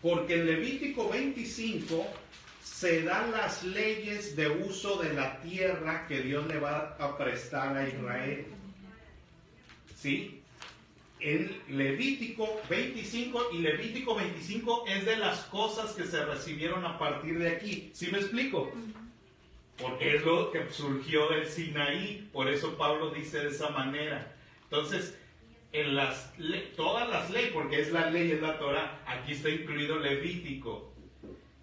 Porque en Levítico 25 se dan las leyes de uso de la tierra que Dios le va a prestar a Israel. ¿Sí? En Levítico 25, y Levítico 25 es de las cosas que se recibieron a partir de aquí. ¿Sí me explico? Porque es lo que surgió del Sinaí, por eso Pablo dice de esa manera. Entonces, en todas las leyes, porque es la ley, es la Torah, aquí está incluido Levítico.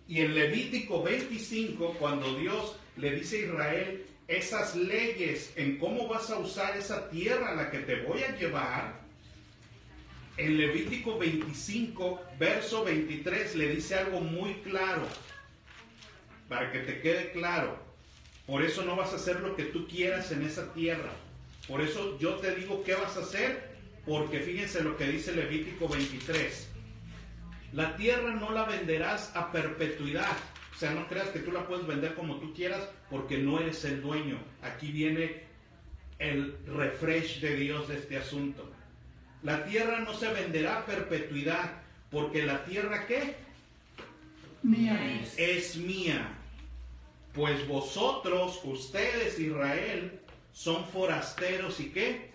Y en Levítico 25, cuando Dios le dice a Israel esas leyes en cómo vas a usar esa tierra a la que te voy a llevar, en Levítico 25, verso 23, le dice algo muy claro, para que te quede claro. Por eso no vas a hacer lo que tú quieras en esa tierra. Por eso yo te digo qué vas a hacer, porque fíjense lo que dice Levítico 23. La tierra no la venderás a perpetuidad. O sea, no creas que tú la puedes vender como tú quieras, porque no eres el dueño. Aquí viene el refresh de Dios de este asunto. La tierra no se venderá a perpetuidad, porque la tierra, ¿qué? Mía es. Es mía. Pues vosotros, ustedes, Israel, son forasteros y ¿qué?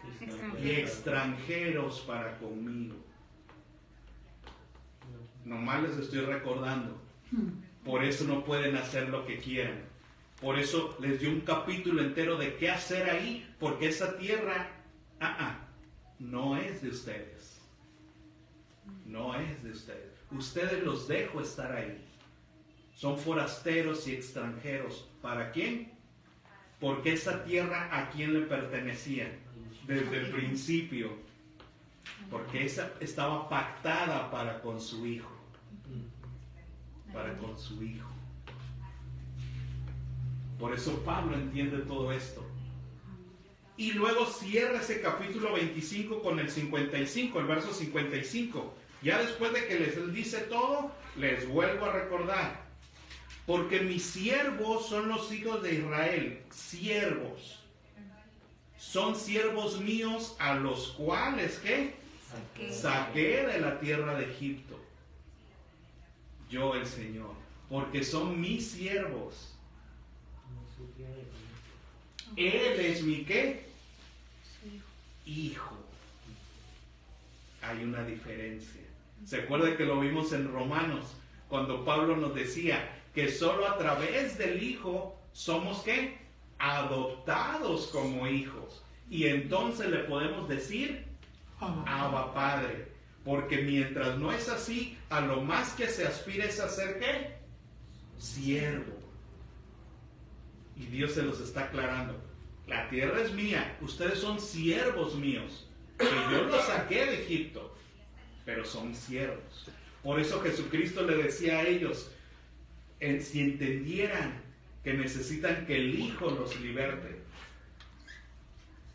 Y extranjeros para conmigo. Nomás les estoy recordando. Por eso no pueden hacer lo que quieran. Por eso les di un capítulo entero de qué hacer ahí, porque esa tierra no es de ustedes. No es de ustedes. Ustedes los dejo estar ahí. Son forasteros y extranjeros. ¿Para quién? Porque esa tierra a quién le pertenecía desde el principio. Porque esa estaba pactada para con su hijo. Para con su hijo. Por eso Pablo entiende todo esto. Y luego cierra ese capítulo 25 con el 55, el verso 55. Ya después de que les dice todo, les vuelvo a recordar. Porque mis siervos son los hijos de Israel, siervos. Son siervos míos a los cuales, ¿qué? Saqué de la tierra de Egipto. Yo el Señor. Porque son mis siervos. Él es mi ¿qué? Hijo. Hay una diferencia. ¿Se acuerda que lo vimos en Romanos? Cuando Pablo nos decía que solo a través del Hijo somos ¿qué? Adoptados como hijos. Y entonces le podemos decir Abba Padre. Porque mientras no es así, a lo más que se aspira es a ser ¿qué? Siervo. Y Dios se los está aclarando. La tierra es mía, ustedes son siervos míos, que yo los saqué de Egipto, pero son siervos. Por eso Jesucristo le decía a ellos, si entendieran que necesitan que el Hijo los liberte.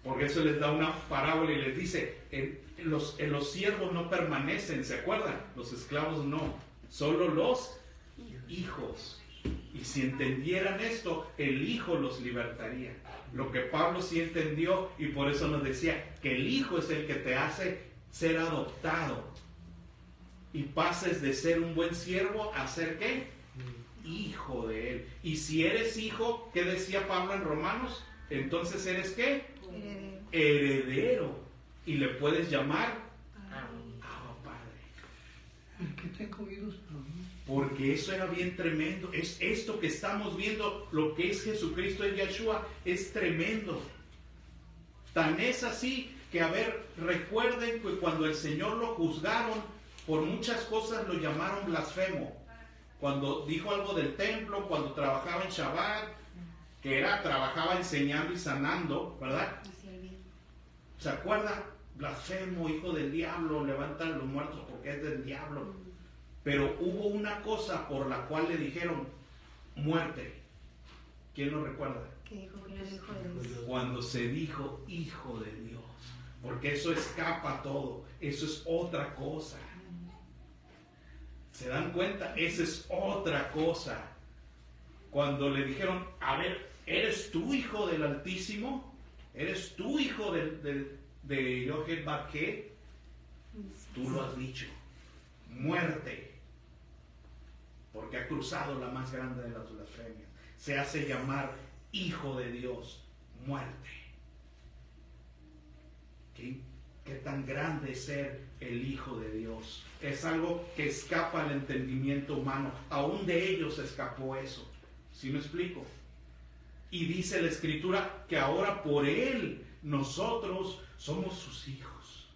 Porque eso les da una parábola y les dice, los siervos no permanecen, ¿se acuerdan? Los esclavos no, solo los hijos. Y si entendieran esto, el Hijo los libertaría. Lo que Pablo sí entendió, y por eso nos decía que el Hijo es el que te hace ser adoptado. Y pases de ser un buen siervo a ser ¿qué? Hijo de Él. Y si eres hijo, ¿qué decía Pablo en Romanos? Entonces eres ¿qué? Heredero. Y le puedes llamar Abba Padre. El que tenga oídos para oír. Porque eso era bien tremendo. Es esto que estamos viendo, lo que es Jesucristo en Yeshua, es tremendo. Tan es así que, a ver, recuerden que cuando el Señor lo juzgaron, por muchas cosas lo llamaron blasfemo. Cuando dijo algo del templo, cuando trabajaba en Shabbat, trabajaba enseñando y sanando, ¿verdad? ¿Se acuerda? blasfemo, hijo del diablo, levantan a los muertos porque es del diablo. Pero hubo una cosa por la cual le dijeron muerte. ¿Quién lo recuerda? Que dijo que era el Hijo de Dios. Cuando se dijo hijo de Dios, porque eso escapa todo, eso es otra cosa. ¿Se dan cuenta? Esa es otra cosa. Cuando le dijeron, a ver, ¿eres tú hijo del Altísimo? ¿Eres tú hijo de Yohed Barqué? Tú lo has dicho. Muerte. Porque ha cruzado la más grande de las blasfemias. Se hace llamar hijo de Dios. Muerte. ¿Qué tan grande es ser el hijo de Dios? Es algo que escapa al entendimiento humano. Aún de ellos escapó eso. ¿Sí me explico? Y dice la Escritura que ahora por Él nosotros somos sus hijos.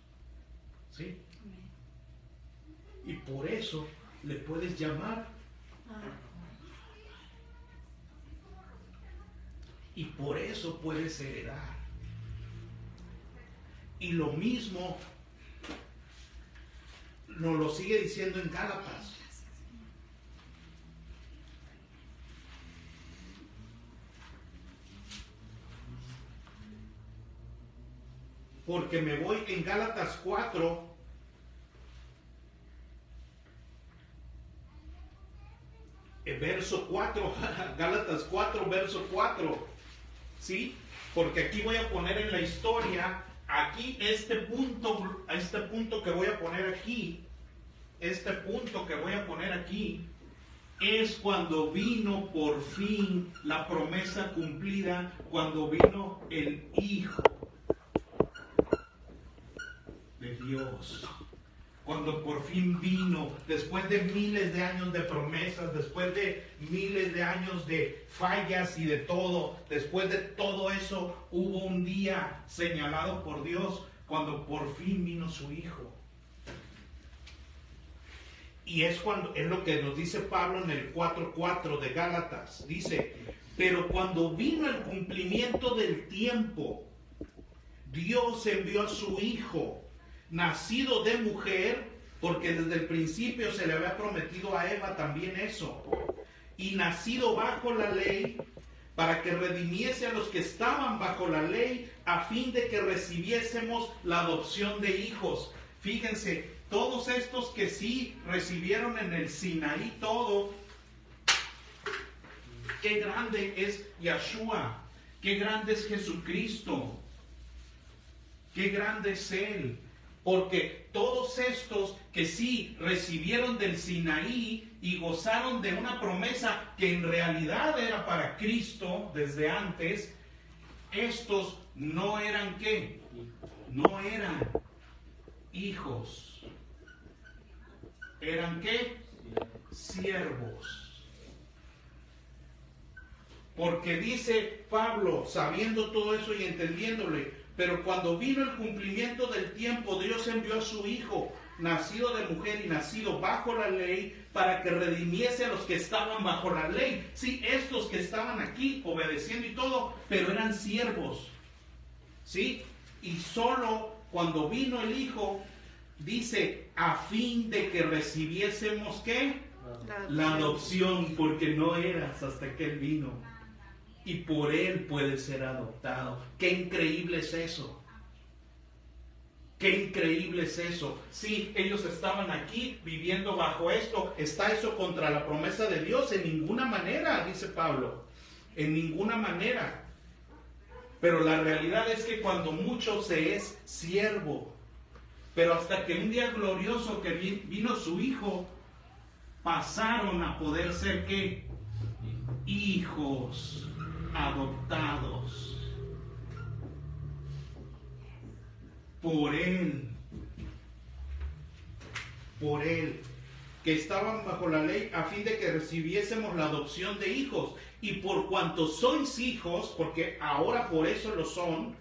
¿Sí? Y por eso le puedes llamar. Y por eso puedes heredar. Y lo mismo nos lo sigue diciendo en Gálatas. Porque me voy en Gálatas 4. Verso 4. Gálatas 4, verso 4. ¿Sí? Porque aquí voy a poner en la historia, aquí este punto que voy a poner aquí, es cuando vino por fin la promesa cumplida, cuando vino el Hijo de Dios. Cuando por fin vino, después de miles de años de promesas, después de miles de años de fallas y de todo, después de todo eso, hubo un día señalado por Dios cuando por fin vino su Hijo. Y es lo que nos dice Pablo en el 4:4 de Gálatas. Dice, pero cuando vino el cumplimiento del tiempo, Dios envió a su Hijo, nacido de mujer, porque desde el principio se le había prometido a Eva también eso, y nacido bajo la ley, para que redimiese a los que estaban bajo la ley, a fin de que recibiésemos la adopción de hijos. Fíjense, todos estos que sí recibieron en el Sinaí todo, qué grande es Yahshua, qué grande es Jesucristo, qué grande es Él. Porque todos estos que sí recibieron del Sinaí y gozaron de una promesa que en realidad era para Cristo desde antes, estos no eran ¿qué? No eran hijos. ¿Eran qué? Siervos. Porque dice Pablo, sabiendo todo eso y entendiéndole, pero cuando vino el cumplimiento del tiempo, Dios envió a su Hijo, nacido de mujer y nacido bajo la ley, para que redimiese a los que estaban bajo la ley. Sí, estos que estaban aquí obedeciendo y todo, pero eran siervos. ¿Sí? Y solo cuando vino el Hijo, dice, a fin de que recibiésemos ¿qué? La adopción, porque no eras hasta que Él vino. Y por Él puede ser adoptado. ¡Qué increíble es eso! ¡Qué increíble es eso! Sí, ellos estaban aquí viviendo bajo esto. ¿Está eso contra la promesa de Dios? En ninguna manera, dice Pablo. En ninguna manera. Pero la realidad es que cuando mucho se es siervo, pero hasta que un día glorioso que vino su Hijo, pasaron a poder ser ¿qué? Hijos adoptados por Él, que estaban bajo la ley, a fin de que recibiésemos la adopción de hijos. Y por cuanto sois hijos, porque ahora por eso lo son,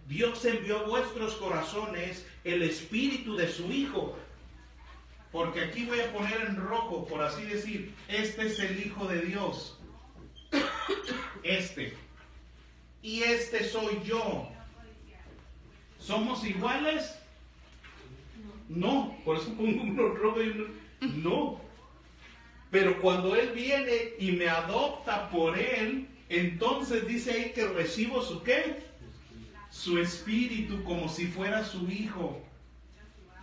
Dios envió a vuestros corazones el espíritu de su Hijo. Porque aquí voy a poner en rojo, por así decir, este es el Hijo de Dios. Y este soy yo. ¿Somos iguales? No, por eso pongo uno rojo y uno... No. Pero cuando Él viene y me adopta por Él, entonces dice ahí que recibo su ¿qué? Su espíritu como si fuera su hijo.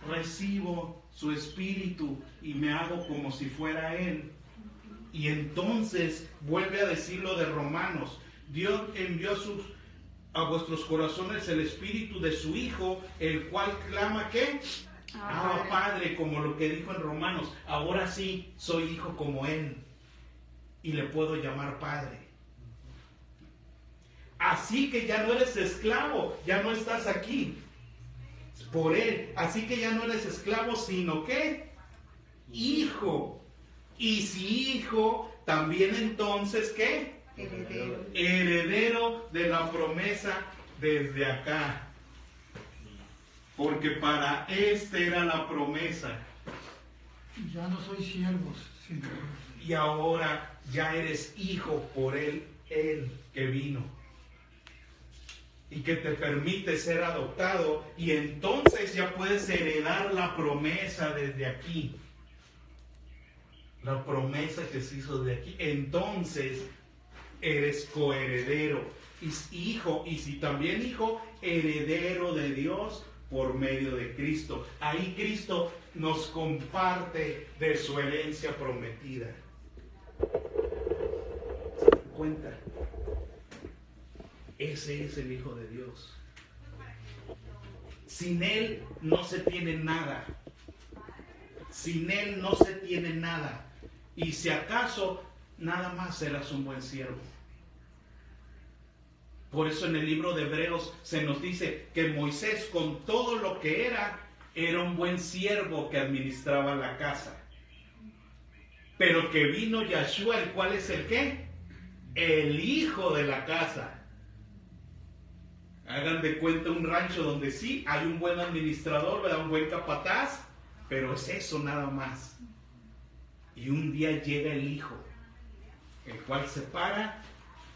Recibo su espíritu y me hago como si fuera Él. Y entonces vuelve a decir lo de Romanos. Dios envió a vuestros corazones el espíritu de su Hijo, el cual clama ¿qué? Abba Padre, como lo que dijo en Romanos. Ahora sí soy hijo como Él y le puedo llamar Padre. Así que ya no eres esclavo, ya no estás aquí por Él. Así que ya no eres esclavo, sino ¿qué? Hijo. Y si hijo, también entonces ¿qué? Heredero. Heredero de la promesa desde acá. Porque para era la promesa. Ya no soy siervos, sino... Y ahora ya eres hijo por Él que vino. Y que te permite ser adoptado. Y entonces ya puedes heredar la promesa desde aquí. La promesa que se hizo de aquí. Entonces eres coheredero. Y hijo, y si también hijo, heredero de Dios por medio de Cristo. Ahí Cristo nos comparte de su herencia prometida. ¿Se dan cuenta? Ese es el Hijo de Dios. Sin Él no se tiene nada. Sin Él no se tiene nada. Y si acaso, nada más serás un buen siervo. Por eso en el libro de Hebreos se nos dice que Moisés, con todo lo que era un buen siervo que administraba la casa. Pero que vino Yahshua, el cual es el ¿qué? El hijo de la casa. Hagan de cuenta un rancho donde sí hay un buen administrador, ¿verdad? Un buen capataz, pero es eso nada más. Y un día llega el hijo, el cual se para,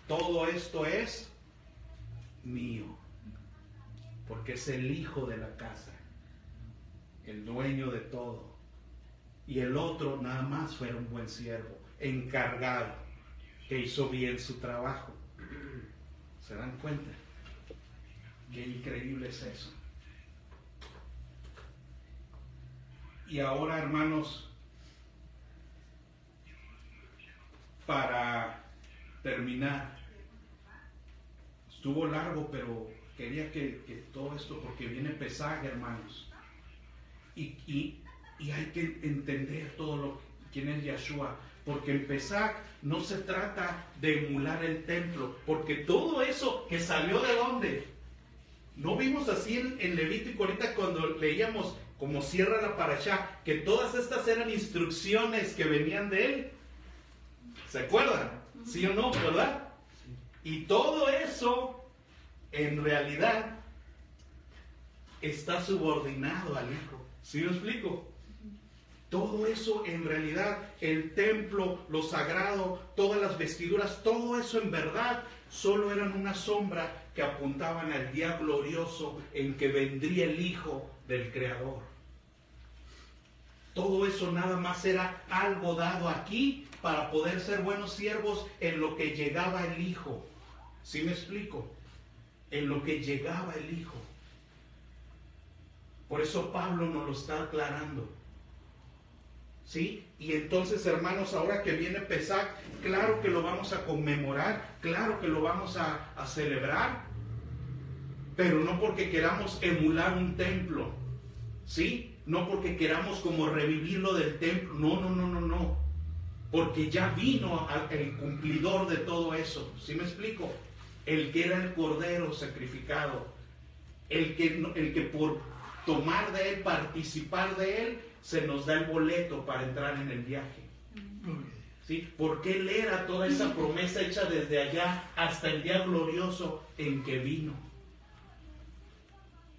todo esto es mío, porque es el hijo de la casa, el dueño de todo. Y el otro nada más fue un buen siervo, encargado, que hizo bien su trabajo. ¿Se dan cuenta? Qué increíble es eso. Y ahora, hermanos, para terminar, estuvo largo, pero quería que todo esto, porque viene Pesaj, hermanos, y hay que entender todo quién es Yahshua, porque en Pesaj no se trata de emular el templo, porque todo eso que salió de ¿dónde? ¿No vimos así en Levítico ahorita cuando leíamos como cierra la parashá, que todas estas eran instrucciones que venían de él? ¿Se acuerdan? ¿Sí o no? ¿Verdad? Y todo eso, en realidad, está subordinado al Hijo. ¿Sí lo explico? Todo eso, en realidad, el templo, lo sagrado, todas las vestiduras, todo eso en verdad, solo eran una sombra que apuntaban al día glorioso en que vendría el Hijo del Creador. Todo eso nada más era algo dado aquí para poder ser buenos siervos en lo que llegaba el Hijo. ¿Sí me explico? En lo que llegaba el Hijo. Por eso Pablo nos lo está aclarando. ¿Sí? Y entonces, hermanos, ahora que viene Pesaj, claro que lo vamos a conmemorar, claro que lo vamos a celebrar, pero no porque queramos emular un templo, ¿sí? No porque queramos como revivir lo del templo, no, porque ya vino el cumplidor de todo eso, ¿sí me explico? El que era el cordero sacrificado, el que por tomar de él, participar de él, se nos da el boleto para entrar en el viaje. ¿Sí? Porque él era toda esa promesa hecha desde allá hasta el día glorioso en que vino.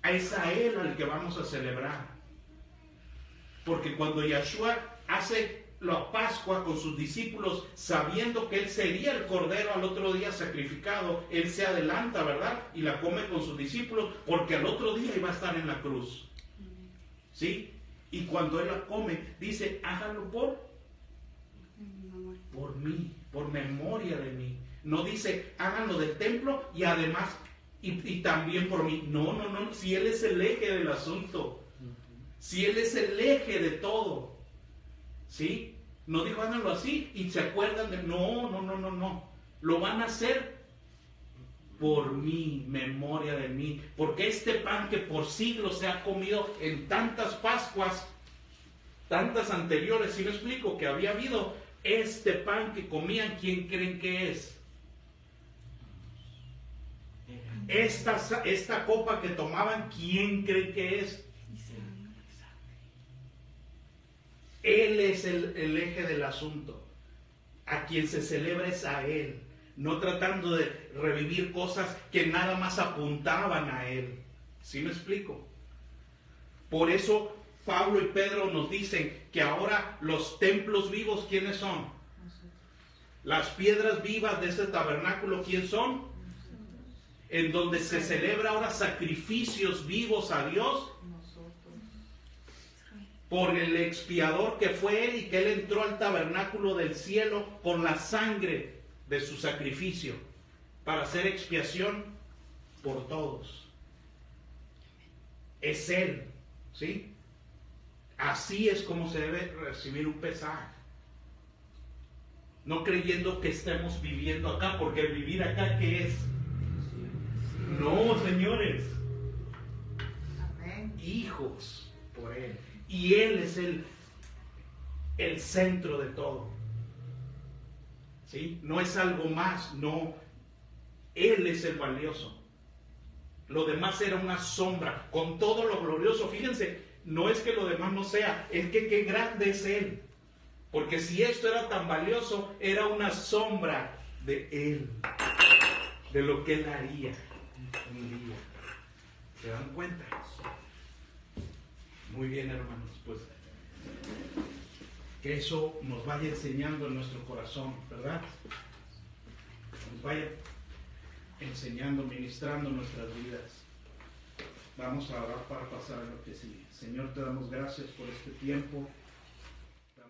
Es a él al que vamos a celebrar. Porque cuando Yahshua hace la Pascua con sus discípulos, sabiendo que él sería el cordero al otro día sacrificado, él se adelanta, ¿verdad? Y la come con sus discípulos, porque al otro día iba a estar en la cruz. ¿Sí? Y cuando Él la come, dice, háganlo por mí, por memoria de mí. No dice, háganlo del templo y además, y también por mí. No, si Él es el eje del asunto. Si Él es el eje de todo. ¿Sí? No dijo, háganlo así y se acuerdan de... No. Lo van a hacer por mí, memoria de mí. Porque este pan que por siglos se ha comido en tantas Pascuas, tantas anteriores, ¿sí me explico? Que había habido este pan que comían, ¿quién creen que es? Esta copa que tomaban, ¿quién creen que es? Él es el eje del asunto. A quien se celebra es a Él. No tratando de revivir cosas que nada más apuntaban a Él. ¿Sí me explico? Por eso Pablo y Pedro nos dicen que ahora los templos vivos, ¿quiénes son? Las piedras vivas de ese tabernáculo, ¿quién son? En donde se celebra ahora sacrificios vivos a Dios por el expiador que fue Él y que Él entró al tabernáculo del cielo con la sangre de su sacrificio para hacer expiación por todos. Es Él, ¿sí? Así es como se debe recibir un Pesaj. No creyendo que estemos viviendo acá, porque el vivir acá, ¿qué es? No, señores. Amén. Hijos por Él. Y Él es el centro de todo. ¿Sí? No es algo más, no. Él es el valioso. Lo demás era una sombra, con todo lo glorioso. Fíjense, no es que lo demás no sea, es que qué grande es Él. Porque si esto era tan valioso, era una sombra de Él, de lo que Él haría un día. ¿Se dan cuenta? Muy bien, hermanos, pues que eso nos vaya enseñando en nuestro corazón, ¿verdad? Nos vaya enseñando, ministrando nuestras vidas. Vamos a orar para pasar a lo que sigue. Señor, te damos gracias por este tiempo.